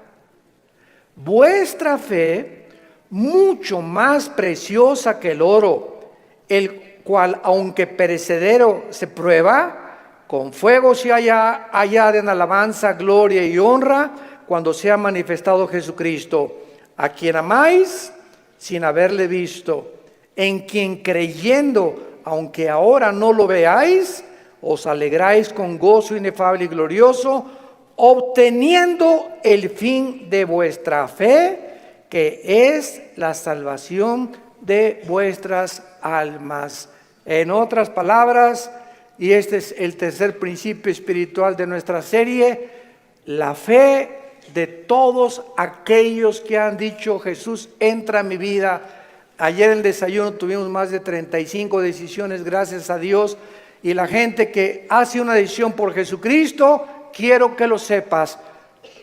Vuestra fe, mucho más preciosa que el oro, el cual, aunque perecedero, se prueba, con fuego se añade en alabanza, gloria y honra, cuando sea manifestado Jesucristo, a quien amáis sin haberle visto, en quien creyendo, aunque ahora no lo veáis, os alegráis con gozo inefable y glorioso, obteniendo el fin de vuestra fe, que es la salvación de vuestras almas. En otras palabras, y este es el tercer principio espiritual de nuestra serie, la fe de todos aquellos que han dicho: Jesús, entra a mi vida. Ayer en el desayuno tuvimos más de 35 decisiones, gracias a Dios, y la gente que hace una decisión por Jesucristo, quiero que lo sepas,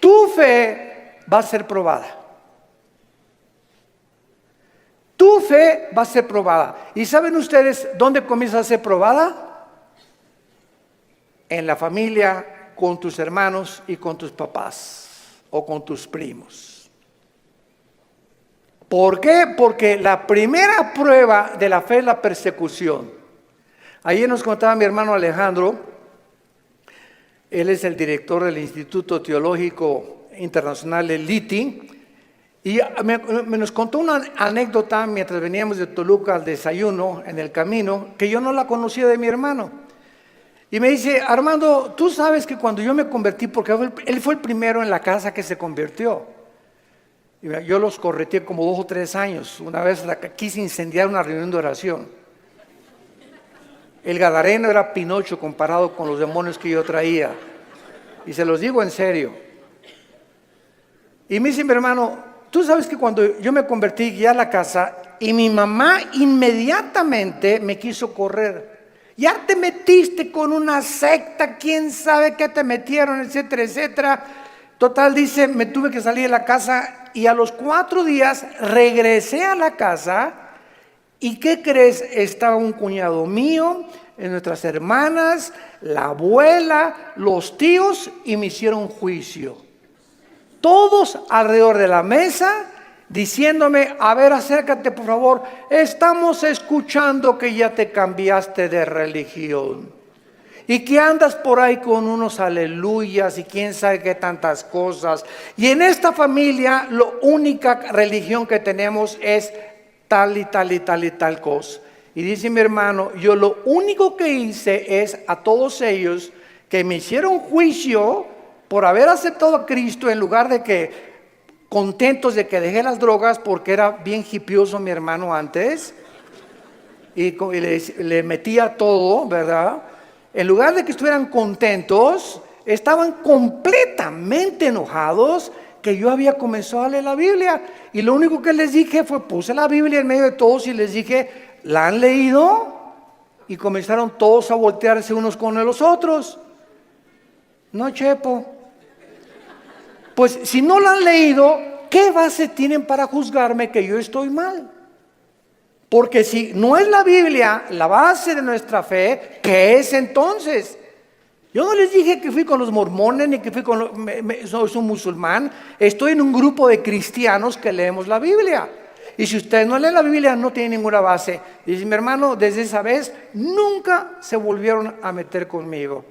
tu fe va a ser probada. Tu fe va a ser probada. ¿Y saben ustedes dónde comienza a ser probada? En la familia, con tus hermanos y con tus papás o con tus primos. ¿Por qué? Porque la primera prueba de la fe es la persecución. Ayer nos contaba mi hermano Alejandro, él es el director del Instituto Teológico Internacional del LITI, y me nos contó una anécdota mientras veníamos de Toluca al desayuno en el camino, que yo no la conocía de mi hermano. Y me dice: Armando, tú sabes que cuando yo me convertí, porque él fue el primero en la casa que se convirtió. Y yo los correteé como 2 o 3 años. Una vez quise incendiar una reunión de oración. El gadareno era Pinocho comparado con los demonios que yo traía. Y se los digo en serio. Y me dice mi hermano: tú sabes que cuando yo me convertí, guié a la casa, y mi mamá inmediatamente me quiso correr. Ya te metiste con una secta, quién sabe qué te metieron, etcétera, etcétera. Total, dice, me tuve que salir de la casa y a los 4 días regresé a la casa. ¿Y qué crees? Estaba un cuñado mío, nuestras hermanas, la abuela, los tíos, y me hicieron juicio. Todos alrededor de la mesa diciéndome: a ver, acércate por favor, estamos escuchando que ya te cambiaste de religión y que andas por ahí con unos aleluyas y quién sabe qué tantas cosas, y en esta familia la única religión que tenemos es tal y tal y tal y tal cosa. Y dice mi hermano: yo lo único que hice es a todos ellos que me hicieron juicio por haber aceptado a Cristo, en lugar de que contentos de que dejé las drogas, porque era bien hipioso mi hermano antes, y le metía todo, ¿verdad? En lugar de que estuvieran contentos, estaban completamente enojados que yo había comenzado a leer la Biblia. Y lo único que les dije fue, puse la Biblia en medio de todos y les dije: ¿la han leído? Y comenzaron todos a voltearse unos con los otros. No, Chepo. Pues si no la han leído, ¿qué base tienen para juzgarme que yo estoy mal? Porque si no es la Biblia la base de nuestra fe, ¿qué es entonces? Yo no les dije que fui con los mormones ni que fui con soy un musulmán. Estoy en un grupo de cristianos que leemos la Biblia. Y si ustedes no leen la Biblia, no tienen ninguna base. Dice mi hermano: desde esa vez nunca se volvieron a meter conmigo.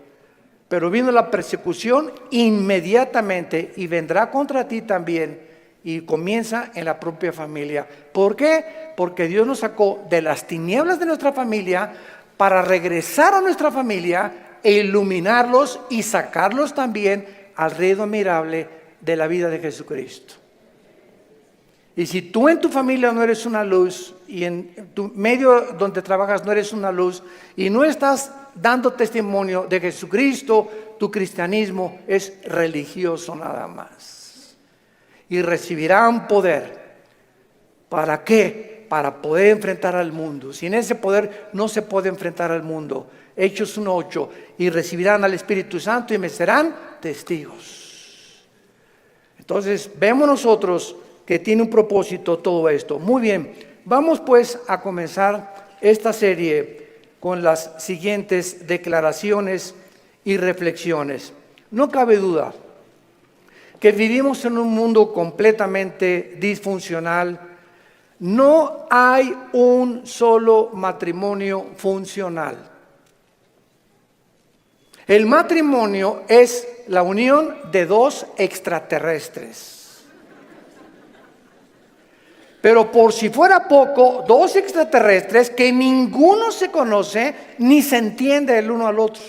Pero vino la persecución inmediatamente, y vendrá contra ti también, y comienza en la propia familia. ¿Por qué? Porque Dios nos sacó de las tinieblas de nuestra familia para regresar a nuestra familia e iluminarlos y sacarlos también al reino admirable de la vida de Jesucristo. Y si tú en tu familia no eres una luz, y en tu medio donde trabajas no eres una luz, y no estás dando testimonio de Jesucristo, tu cristianismo es religioso nada más. Y recibirán poder. ¿Para qué? Para poder enfrentar al mundo. Sin ese poder no se puede enfrentar al mundo. Hechos 1:8. Y recibirán al Espíritu Santo y me serán testigos. Entonces vemos nosotros que tiene un propósito todo esto. Muy bien, vamos pues a comenzar esta serie con las siguientes declaraciones y reflexiones. No cabe duda que vivimos en un mundo completamente disfuncional. No hay un solo matrimonio funcional. El matrimonio es la unión de dos extraterrestres. Pero por si fuera poco, dos extraterrestres que ninguno se conoce ni se entiende el uno al otro.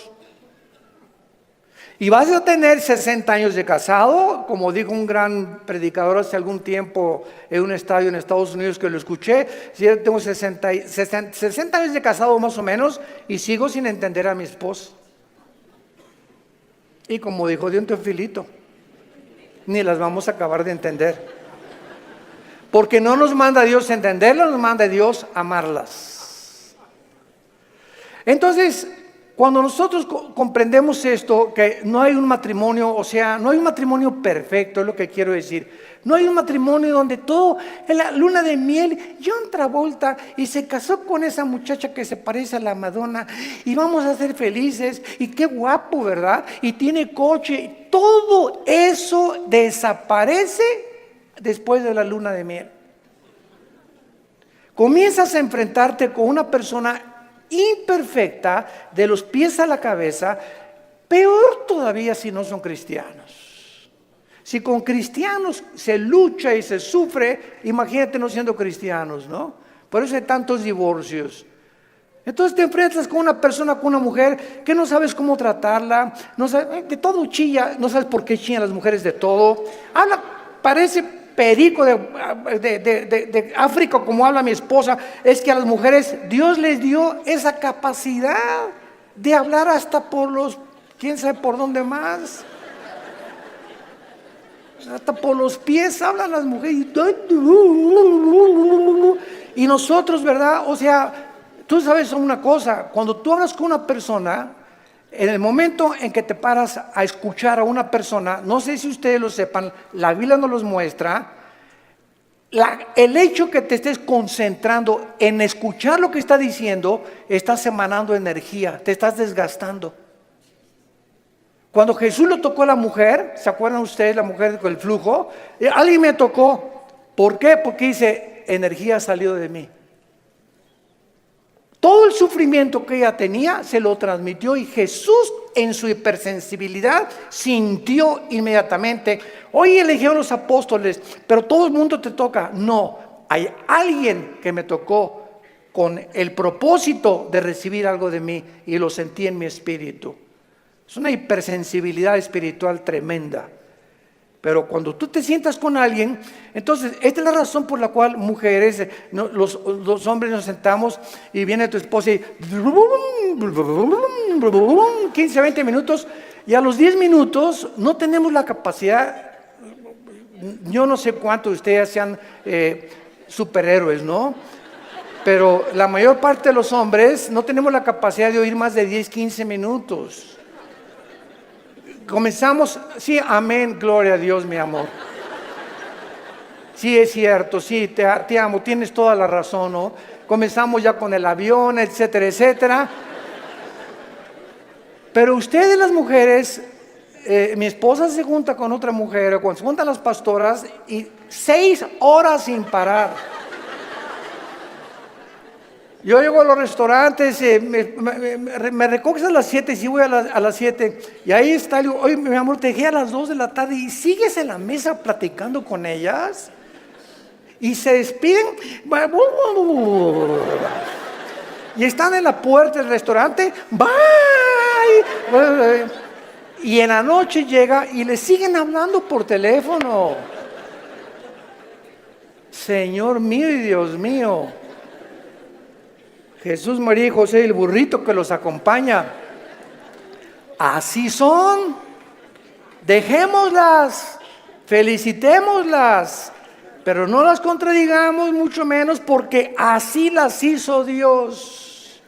Y vas a tener 60 años de casado, como dijo un gran predicador hace algún tiempo en un estadio en Estados Unidos que lo escuché. Yo tengo 60 años de casado más o menos y sigo sin entender a mi esposa. Y como dijo Dios Teofilito, ni las vamos a acabar de entender. Porque no nos manda Dios a entenderlas, nos manda Dios a amarlas. Entonces, cuando nosotros comprendemos esto, que no hay un matrimonio, o sea, no hay un matrimonio perfecto, es lo que quiero decir. No hay un matrimonio donde todo, en la luna de miel, John Travolta y se casó con esa muchacha que se parece a la Madonna y vamos a ser felices y qué guapo, ¿verdad? Y tiene coche. Todo eso desaparece después de la luna de miel. Comienzas a enfrentarte con una persona imperfecta, de los pies a la cabeza, peor todavía si no son cristianos. Si con cristianos se lucha y se sufre, imagínate no siendo cristianos, ¿no? Por eso hay tantos divorcios. Entonces te enfrentas con una persona, con una mujer que no sabes cómo tratarla, no sabes, de todo chilla, no sabes por qué chillan las mujeres de todo. Habla, parece perico de África, como habla mi esposa. Es que a las mujeres Dios les dio esa capacidad de hablar hasta por los, quién sabe por dónde más, hasta por los pies hablan las mujeres. Y nosotros, ¿verdad? O sea, tú sabes una cosa, cuando tú hablas con una persona, en el momento en que te paras a escuchar a una persona, no sé si ustedes lo sepan, la Biblia nos los muestra, el hecho que te estés concentrando en escuchar lo que está diciendo, estás emanando energía, te estás desgastando. Cuando Jesús lo tocó a la mujer, ¿se acuerdan ustedes la mujer con el flujo? Alguien me tocó. ¿Por qué? Porque dice, energía salió de mí. Todo el sufrimiento que ella tenía se lo transmitió y Jesús en su hipersensibilidad sintió inmediatamente. Hoy eligieron los apóstoles, pero todo el mundo te toca. No, hay alguien que me tocó con el propósito de recibir algo de mí y lo sentí en mi espíritu. Es una hipersensibilidad espiritual tremenda. Pero cuando tú te sientas con alguien, entonces esta es la razón por la cual mujeres, los hombres nos sentamos y viene tu esposa y 15, 20 minutos y a los 10 minutos no tenemos la capacidad. Yo no sé cuántos de ustedes sean superhéroes, ¿no? Pero la mayor parte de los hombres no tenemos la capacidad de oír más de 10, 15 minutos. Comenzamos, sí, amén, gloria a Dios, mi amor. Sí, es cierto, sí, te amo, tienes toda la razón, ¿no? Comenzamos ya con el avión, etcétera, etcétera. Pero ustedes las mujeres, mi esposa se junta con otra mujer, cuando se juntan las pastoras, y 6 horas sin parar. Yo llego a los restaurantes, me recoges a las 7, sí voy a las 7, y ahí está, digo, oye, mi amor, te dejé a las 2 de la tarde y sigues en la mesa platicando con ellas, y se despiden, y están en la puerta del restaurante, bye, y en la noche llega y le siguen hablando por teléfono. Señor mío y Dios mío. Jesús, María y José, el burrito que los acompaña. Así son. Dejémoslas, felicitémoslas, pero no las contradigamos, mucho menos, porque así las hizo Dios.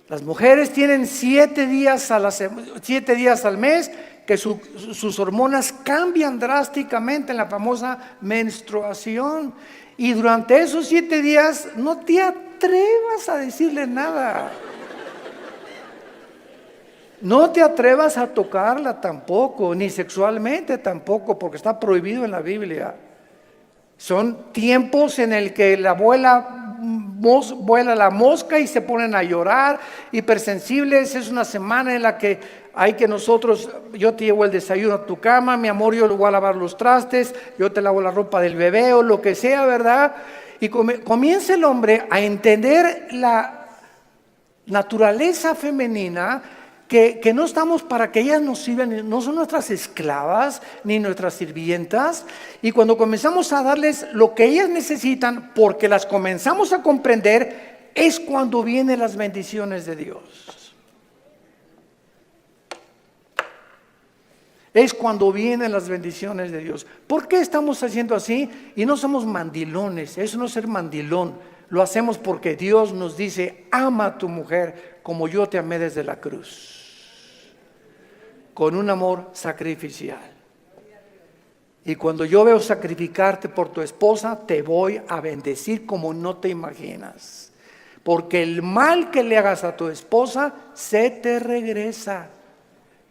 Las mujeres tienen 7 días al mes que sus hormonas cambian drásticamente en la famosa menstruación. Y durante esos 7 días no te atrevas a decirle nada. No te atrevas a tocarla tampoco, ni sexualmente tampoco, porque está prohibido en la Biblia. Son tiempos en el que vuela la mosca y se ponen a llorar, hipersensibles. Es una semana en la que hay que yo te llevo el desayuno a tu cama, mi amor, yo voy a lavar los trastes, yo te lavo la ropa del bebé o lo que sea, ¿verdad? Y comienza el hombre a entender la naturaleza femenina, que no estamos para que ellas nos sirvan, no son nuestras esclavas ni nuestras sirvientas. Y cuando comenzamos a darles lo que ellas necesitan, porque las comenzamos a comprender, es cuando vienen las bendiciones de Dios. Es cuando vienen las bendiciones de Dios. ¿Por qué estamos haciendo así? Y no somos mandilones. Eso no es ser mandilón. Lo hacemos porque Dios nos dice: ama a tu mujer como yo te amé desde la cruz, con un amor sacrificial. Y cuando yo veo sacrificarte por tu esposa, te voy a bendecir como no te imaginas. Porque el mal que le hagas a tu esposa se te regresa.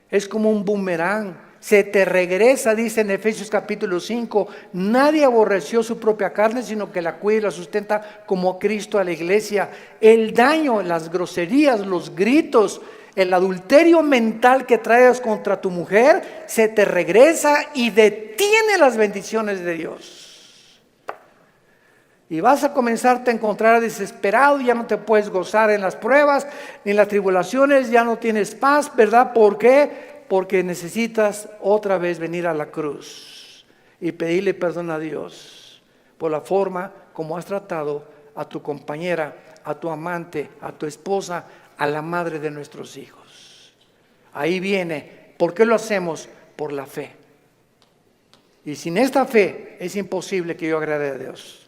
Es como un boomerang. Se te regresa, dice en Efesios capítulo 5. Nadie aborreció su propia carne, sino que la cuida y la sustenta como Cristo a la iglesia. El daño, las groserías, los gritos, el adulterio mental que traes contra tu mujer, se te regresa y detiene las bendiciones de Dios. Y vas a comenzarte a encontrar desesperado, ya no te puedes gozar en las pruebas, ni en las tribulaciones, ya no tienes paz, ¿verdad? ¿Por qué? Porque necesitas otra vez venir a la cruz y pedirle perdón a Dios por la forma como has tratado a tu compañera, a tu amante, a tu esposa, a la madre de nuestros hijos. Ahí viene. ¿Por qué lo hacemos? Por la fe. Y sin esta fe es imposible que yo agrade a Dios.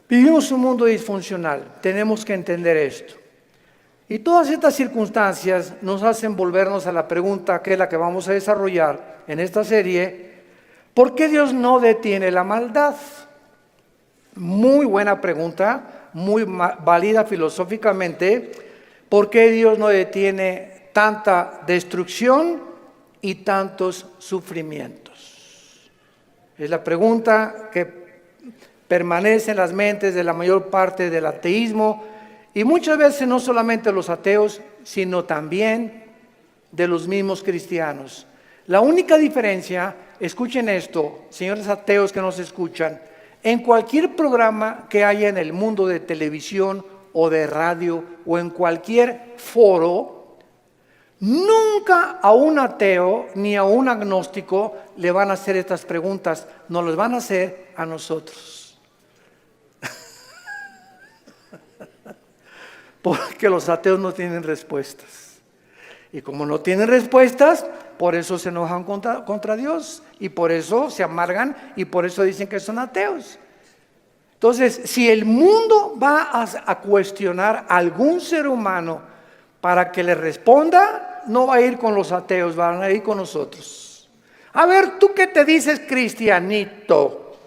Vivimos un mundo disfuncional. Tenemos que entender esto. Y todas estas circunstancias nos hacen volvernos a la pregunta, que es la que vamos a desarrollar en esta serie: ¿por qué Dios no detiene la maldad? Muy buena pregunta, muy válida filosóficamente. ¿Por qué Dios no detiene tanta destrucción y tantos sufrimientos? Es la pregunta que permanece en las mentes de la mayor parte del ateísmo. Y muchas veces no solamente los ateos, sino también de los mismos cristianos. La única diferencia, escuchen esto, señores ateos que nos escuchan, en cualquier programa que haya en el mundo de televisión o de radio o en cualquier foro, nunca a un ateo ni a un agnóstico le van a hacer estas preguntas, nos las van a hacer a nosotros. Porque los ateos no tienen respuestas. Y como no tienen respuestas, por eso se enojan contra Dios. Y por eso se amargan y por eso dicen que son ateos. Entonces, si el mundo va a cuestionar a algún ser humano para que le responda, no va a ir con los ateos, van a ir con nosotros. A ver, ¿tú qué te dices, cristianito?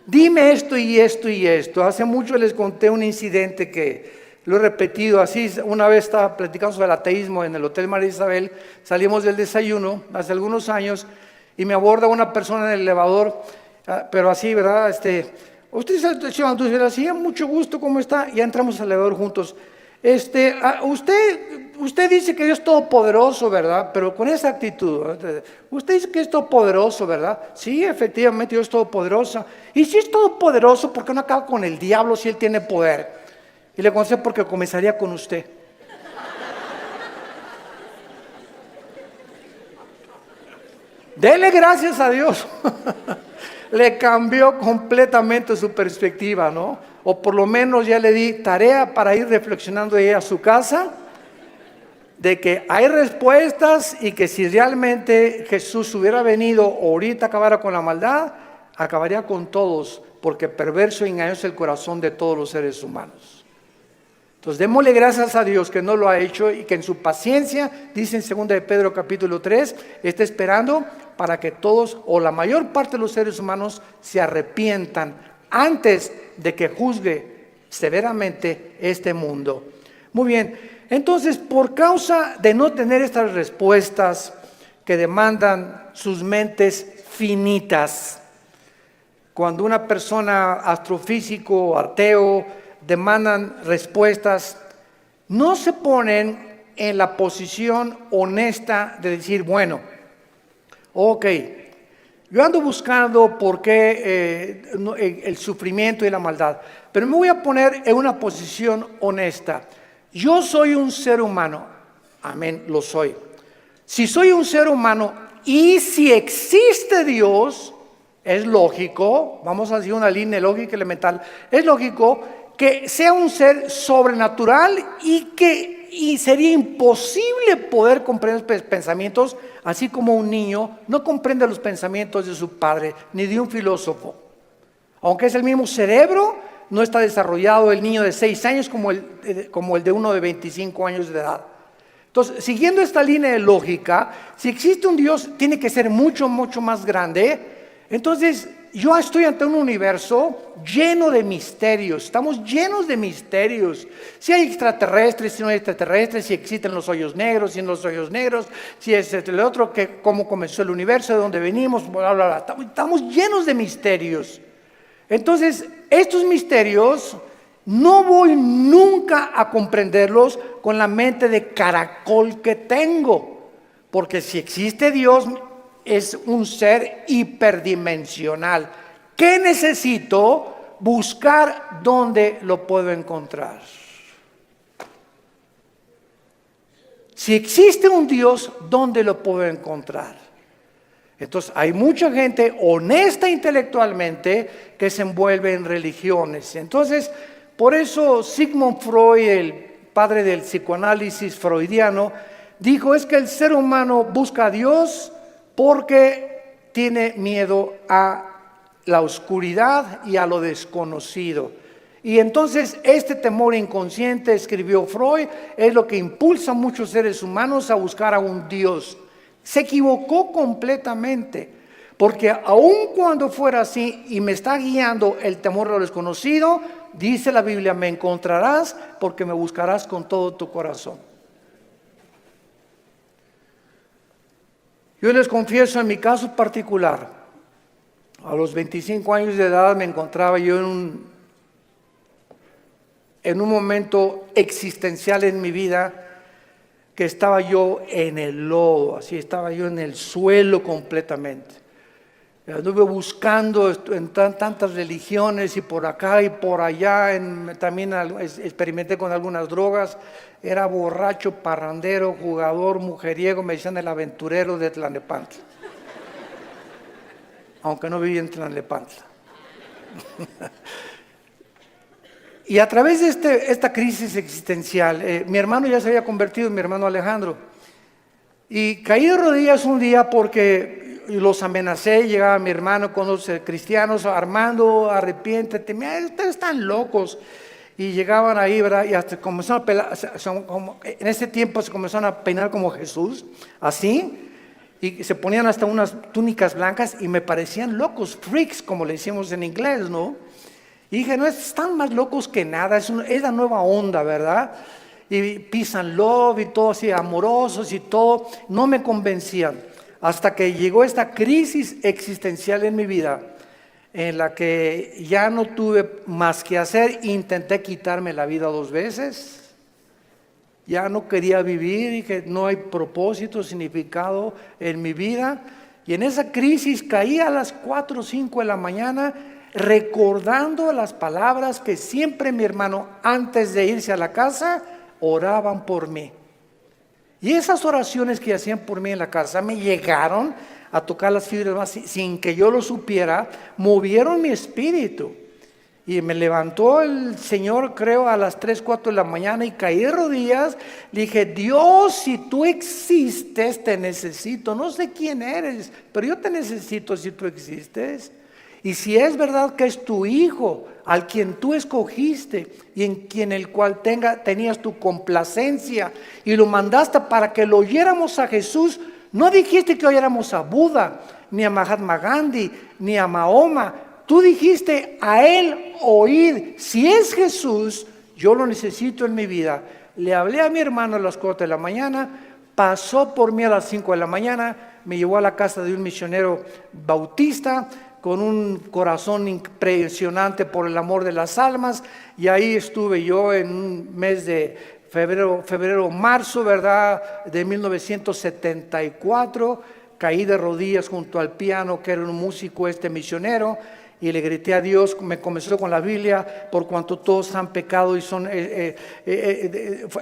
Dime esto y esto y esto. Hace mucho les conté un incidente que lo he repetido así. Una vez estaba platicando sobre el ateísmo en el Hotel María Isabel. Salimos del desayuno hace algunos años y me aborda una persona en el elevador, pero así, ¿verdad? Usted es el señor Andrés, así, mucho gusto, ¿cómo está? Ya entramos al elevador juntos. Usted dice que Dios es todopoderoso, ¿verdad? Pero con esa actitud, ¿verdad? Usted dice que es todopoderoso, ¿verdad? Sí, efectivamente, Dios es todopoderoso. Y si es todopoderoso, ¿por qué no acaba con el diablo si él tiene poder? Y le contesté: porque comenzaría con usted. Dele gracias a Dios. Le cambió completamente su perspectiva, ¿no? O por lo menos ya le di tarea para ir reflexionando ella a su casa, de que hay respuestas y que si realmente Jesús hubiera venido o ahorita acabara con la maldad, acabaría con todos, porque perverso y engañoso es el corazón de todos los seres humanos. Entonces démosle gracias a Dios que no lo ha hecho y que en su paciencia, dice en 2 de Pedro capítulo 3, está esperando para que todos o la mayor parte de los seres humanos se arrepientan antes de que juzgue severamente este mundo. Muy bien, entonces por causa de no tener estas respuestas que demandan sus mentes finitas, cuando una persona astrofísico o ateo demandan respuestas, no se ponen en la posición honesta de decir, bueno, ok, yo ando buscando por qué el sufrimiento y la maldad, pero me voy a poner en una posición honesta. Yo soy un ser humano, amén, lo soy. Si soy un ser humano y si existe Dios, es lógico, vamos a hacer una línea lógica elemental, es lógico que sea un ser sobrenatural y sería imposible poder comprender los pensamientos, así como un niño no comprende los pensamientos de su padre, ni de un filósofo. Aunque es el mismo cerebro, no está desarrollado el niño de 6 años como el de uno de 25 años de edad. Entonces, siguiendo esta línea de lógica, si existe un Dios, tiene que ser mucho, mucho más grande. Entonces, yo estoy ante un universo lleno de misterios, estamos llenos de misterios. Si hay extraterrestres, si no hay extraterrestres, si existen los hoyos negros, si no los hoyos negros, si es el otro, que cómo comenzó el universo, de dónde venimos, bla, bla, bla. Estamos llenos de misterios. Entonces, estos misterios no voy nunca a comprenderlos con la mente de caracol que tengo, porque si existe Dios, es un ser hiperdimensional. ¿Qué necesito? Buscar dónde lo puedo encontrar. Si existe un Dios, ¿dónde lo puedo encontrar? Entonces hay mucha gente honesta intelectualmente que se envuelve en religiones. Entonces, por eso Sigmund Freud, el padre del psicoanálisis freudiano, dijo es que el ser humano busca a Dios porque tiene miedo a la oscuridad y a lo desconocido. Y entonces este temor inconsciente, escribió Freud, es lo que impulsa a muchos seres humanos a buscar a un Dios. Se equivocó completamente, porque aun cuando fuera así y me está guiando el temor a lo desconocido, dice la Biblia, me encontrarás porque me buscarás con todo tu corazón. Yo les confieso, en mi caso particular, a los 25 años de edad me encontraba yo en un momento existencial en mi vida, que estaba yo en el lodo, así estaba yo en el suelo completamente. Anduve buscando en tantas religiones y por acá y por allá, también experimenté con algunas drogas, era borracho, parrandero, jugador, mujeriego, me decían el aventurero de Tlalnepantla, aunque no vivía en Tlalnepantla. Y a través de esta crisis existencial, mi hermano ya se había convertido, mi hermano Alejandro, y caí de rodillas un día porque los amenacé. Llegaba mi hermano con los cristianos, Armando, arrepiéntete, mira, ustedes están locos. Y llegaban ahí, ¿verdad? Y hasta comenzaron a pelar, en ese tiempo se comenzaron a peinar como Jesús, así, y se ponían hasta unas túnicas blancas y me parecían locos, freaks, como le decimos en inglés, ¿no? Y dije, no, están más locos que nada, es la nueva onda, ¿verdad? Y peace and love y todo así, amorosos y todo, no me convencían. Hasta que llegó esta crisis existencial en mi vida, en la que ya no tuve más que hacer, intenté quitarme la vida 2 veces, ya no quería vivir, dije, no hay propósito, significado en mi vida, y en esa crisis caí a las 4 o 5 de la mañana, recordando las palabras que siempre mi hermano, antes de irse a la casa, oraban por mí. Y esas oraciones que hacían por mí en la casa me llegaron a tocar las fibras más sin que yo lo supiera, movieron mi espíritu. Y me levantó el Señor, creo, a las 3, 4 de la mañana y caí de rodillas. Le dije, Dios, si tú existes, te necesito. No sé quién eres, pero yo te necesito si tú existes. Y si es verdad que es tu Hijo, al quien tú escogiste y en quien el cual tenías tu complacencia y lo mandaste para que lo oyéramos a Jesús, no dijiste que oyéramos a Buda, ni a Mahatma Gandhi, ni a Mahoma. Tú dijiste a Él oír. Si es Jesús, yo lo necesito en mi vida. Le hablé a mi hermano a las 4 de la mañana, pasó por mí a las 5 de la mañana, me llevó a la casa de un misionero bautista con un corazón impresionante por el amor de las almas, y ahí estuve yo en un mes de febrero, marzo, ¿verdad?, de 1974, caí de rodillas junto al piano, que era un músico misionero, y le grité a Dios. Me comenzó con la Biblia: por cuanto todos han pecado y son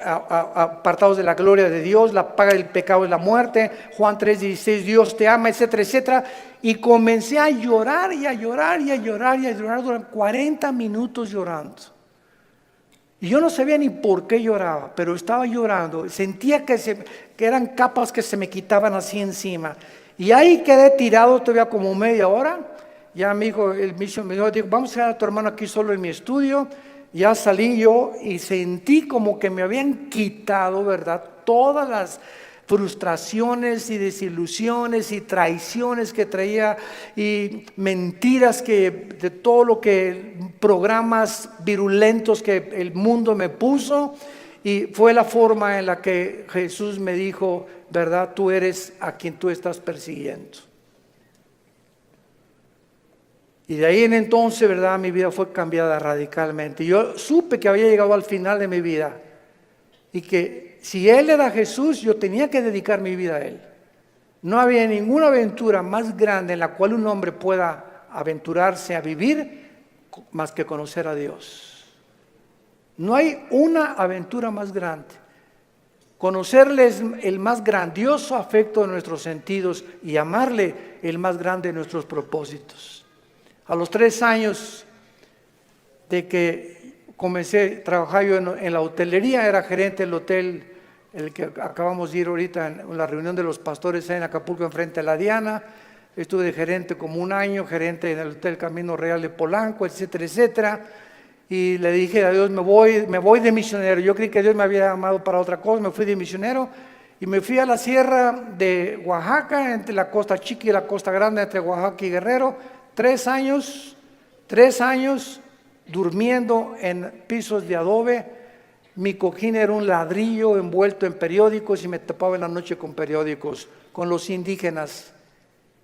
apartados de la gloria de Dios, la paga del pecado es la muerte. Juan 3:16, Dios te ama, etcétera, etcétera. Y comencé a llorar y a llorar y a llorar y a llorar durante 40 minutos llorando. Y yo no sabía ni por qué lloraba, pero estaba llorando. Sentía que eran capas que se me quitaban así encima. Y ahí quedé tirado todavía como media hora. Ya me dijo, el misionero dijo: vamos a dejar a tu hermano aquí solo en mi estudio. Ya salí yo y sentí como que me habían quitado, ¿verdad?, todas las frustraciones y desilusiones y traiciones que traía, y mentiras de todo lo que, programas virulentos que el mundo me puso. Y fue la forma en la que Jesús me dijo: ¿verdad? Tú eres a quien tú estás persiguiendo. Y de ahí en entonces, ¿verdad?, mi vida fue cambiada radicalmente. Yo supe que había llegado al final de mi vida y que si Él era Jesús, yo tenía que dedicar mi vida a Él. No había ninguna aventura más grande en la cual un hombre pueda aventurarse a vivir más que conocer a Dios. No hay una aventura más grande. Conocerle es el más grandioso afecto de nuestros sentidos, y amarle el más grande de nuestros propósitos. A los 3 años de que comencé a trabajar yo en la hotelería, era gerente del hotel, el que acabamos de ir ahorita en la reunión de los pastores en Acapulco, enfrente de la Diana. Estuve de gerente como 1 año, gerente en el Hotel Camino Real de Polanco, etcétera, etcétera. Y le dije a Dios: me voy de misionero. Yo creí que Dios me había llamado para otra cosa. Me fui de misionero y me fui a la sierra de Oaxaca, entre la costa chica y la costa grande, entre Oaxaca y Guerrero. 3 años durmiendo en pisos de adobe. Mi cojín era un ladrillo envuelto en periódicos y me tapaba en la noche con periódicos, con los indígenas.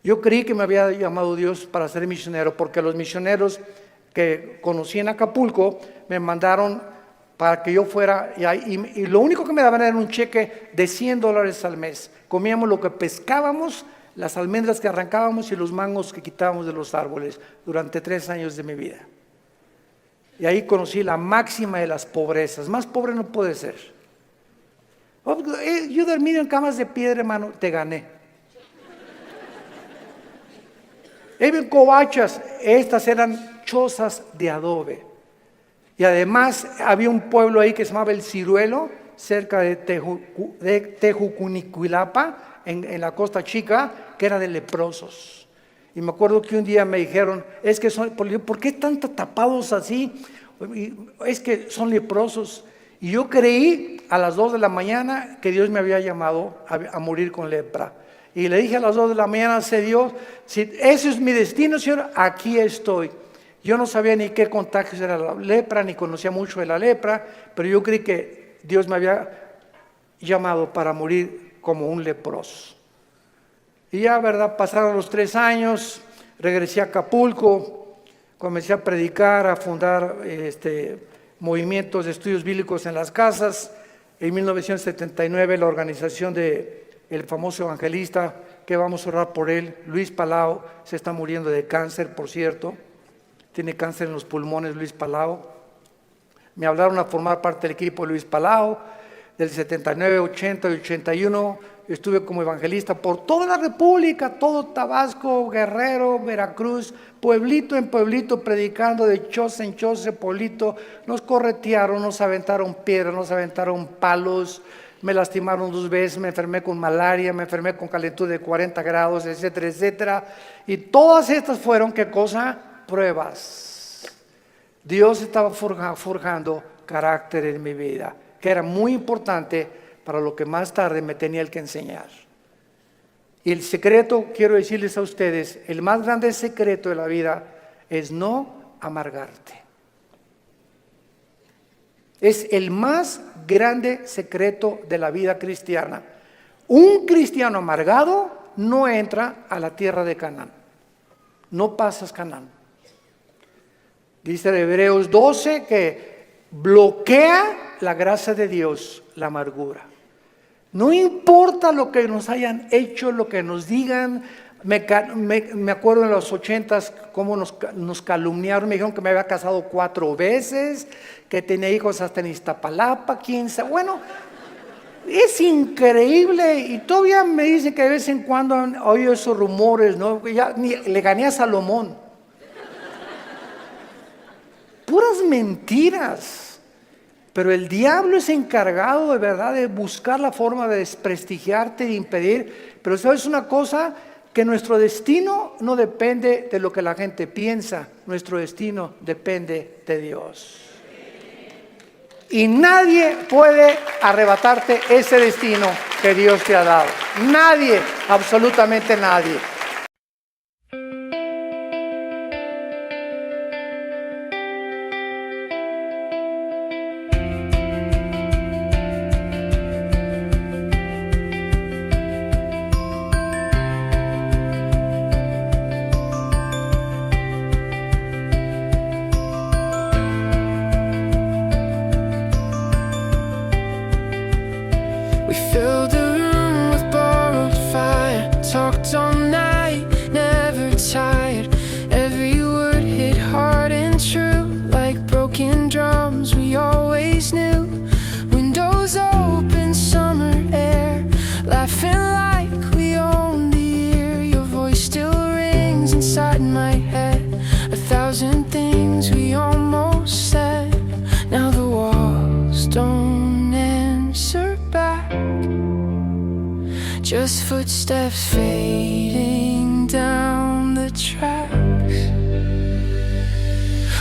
Yo creí que me había llamado Dios para ser misionero, porque los misioneros que conocí en Acapulco me mandaron para que yo fuera, y lo único que me daban era un cheque de $100 al mes. Comíamos lo que pescábamos, las almendras que arrancábamos y los mangos que quitábamos de los árboles durante 3 años de mi vida. Y ahí conocí la máxima de las pobrezas. Más pobre no puede ser. Yo dormido en camas de piedra, hermano, te gané. En covachas, estas eran chozas de adobe. Y además había un pueblo ahí que se llamaba El Ciruelo, cerca de Tejucunicuilapa, en la Costa Chica, que era de leprosos. Y me acuerdo que un día me dijeron: es que ¿por qué están tapados así? Es que son leprosos. Y yo creí a las 2 de la mañana que Dios me había llamado a morir con lepra. Y le dije a las 2 de la mañana: sé Dios, si ese es mi destino, Señor, aquí estoy. Yo no sabía ni qué contagios era la lepra, ni conocía mucho de la lepra, pero yo creí que Dios me había llamado para morir como un leproso. Y ya, ¿verdad?, pasaron los 3 años, regresé a Acapulco, comencé a predicar, a fundar movimientos de estudios bíblicos en las casas. En 1979 la organización del famoso evangelista, que vamos a orar por él, Luis Palau, se está muriendo de cáncer, por cierto. Tiene cáncer en los pulmones, Luis Palau. Me hablaron a formar parte del equipo de Luis Palau. Del 79, 80 y 81 estuve como evangelista por toda la República, todo Tabasco, Guerrero, Veracruz, pueblito en pueblito, predicando de choza en choza, pueblito. Nos corretearon, nos aventaron piedras, nos aventaron palos, me lastimaron 2 veces, me enfermé con malaria, me enfermé con calentura de 40 grados, etcétera, etcétera. Y todas estas fueron, ¿qué cosa? Pruebas. Dios estaba forjando carácter en mi vida, que era muy importante para lo que más tarde me tenía que enseñar. Y el secreto, quiero decirles a ustedes, el más grande secreto de la vida es no amargarte. Es el más grande secreto de la vida cristiana. Un cristiano amargado no entra a la tierra de Canaán. No pasas Canaán. Dice Hebreos 12 que bloquea la gracia de Dios, la amargura. No importa lo que nos hayan hecho, lo que nos digan. Me acuerdo en los 80s cómo nos calumniaron. Me dijeron que me había casado 4 veces, que tenía hijos hasta en Iztapalapa, 15. Bueno, es increíble. Y todavía me dicen que de vez en cuando han oído esos rumores, ¿no? Ya le gané a Salomón. Puras mentiras. Pero el diablo es encargado de verdad de buscar la forma de desprestigiarte, de impedir. Pero ¿sabes una cosa? Que nuestro destino no depende de lo que la gente piensa. Nuestro destino depende de Dios. Y nadie puede arrebatarte ese destino que Dios te ha dado. Nadie, absolutamente nadie. We filled the room with borrowed fire, talked all night, never tired. Every word hit hard and true, like broken drums we always knew. Windows open, summer air, laughing like we own the year. Your voice still rings inside my head, 1,000 things we almost said. Now the walls don't answer back, just footsteps fading down the tracks.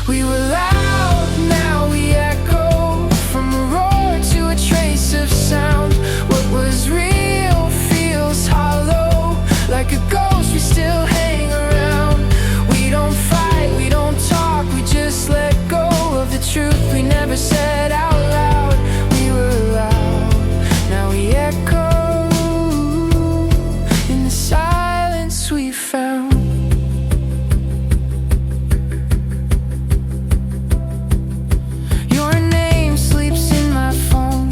We were loud, now we echo, from a roar to a trace of sound. What was real feels hollow, like a ghost we still hang around. We don't fight, we don't talk, we just let go of the truth we never said out loud. We were loud, now we echo in the silence we found. Your name sleeps in my phone,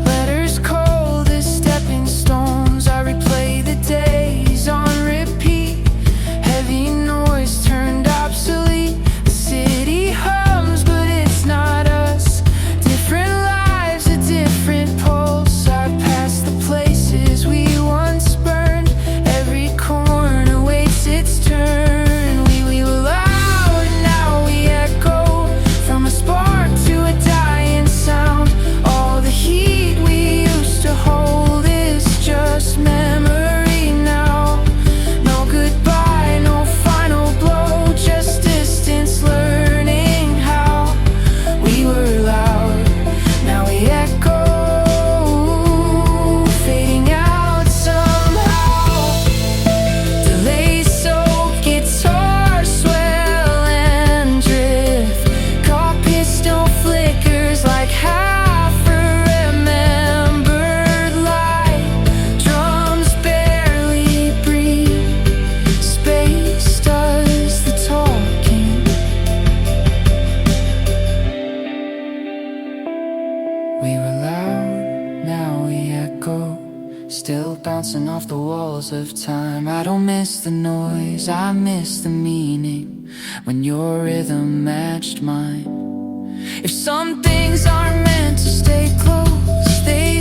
letters cold as stepping stones. I replay the days on repeat, heavy noise turned obsolete. The city hums, but it's not us. Different lives, a different pulse. I passed the places we once burned, every corner waits its turn. We were loud, now we echo, from a spark to a dying sound. All the heat we used to hold is just memory now. No goodbye, no final blow, just distance learning how. We were loud, now we echo, fading out somehow. Delay soak, guitar swell and drift, caught pistol flickers like half a remembered light. Drums barely breathe, space does the talking. We were loud, now we echo, still bouncing off the walls of time. I don't miss the noise, I miss the meaning, when your rhythm matched mine. If some things aren't meant to stay close, they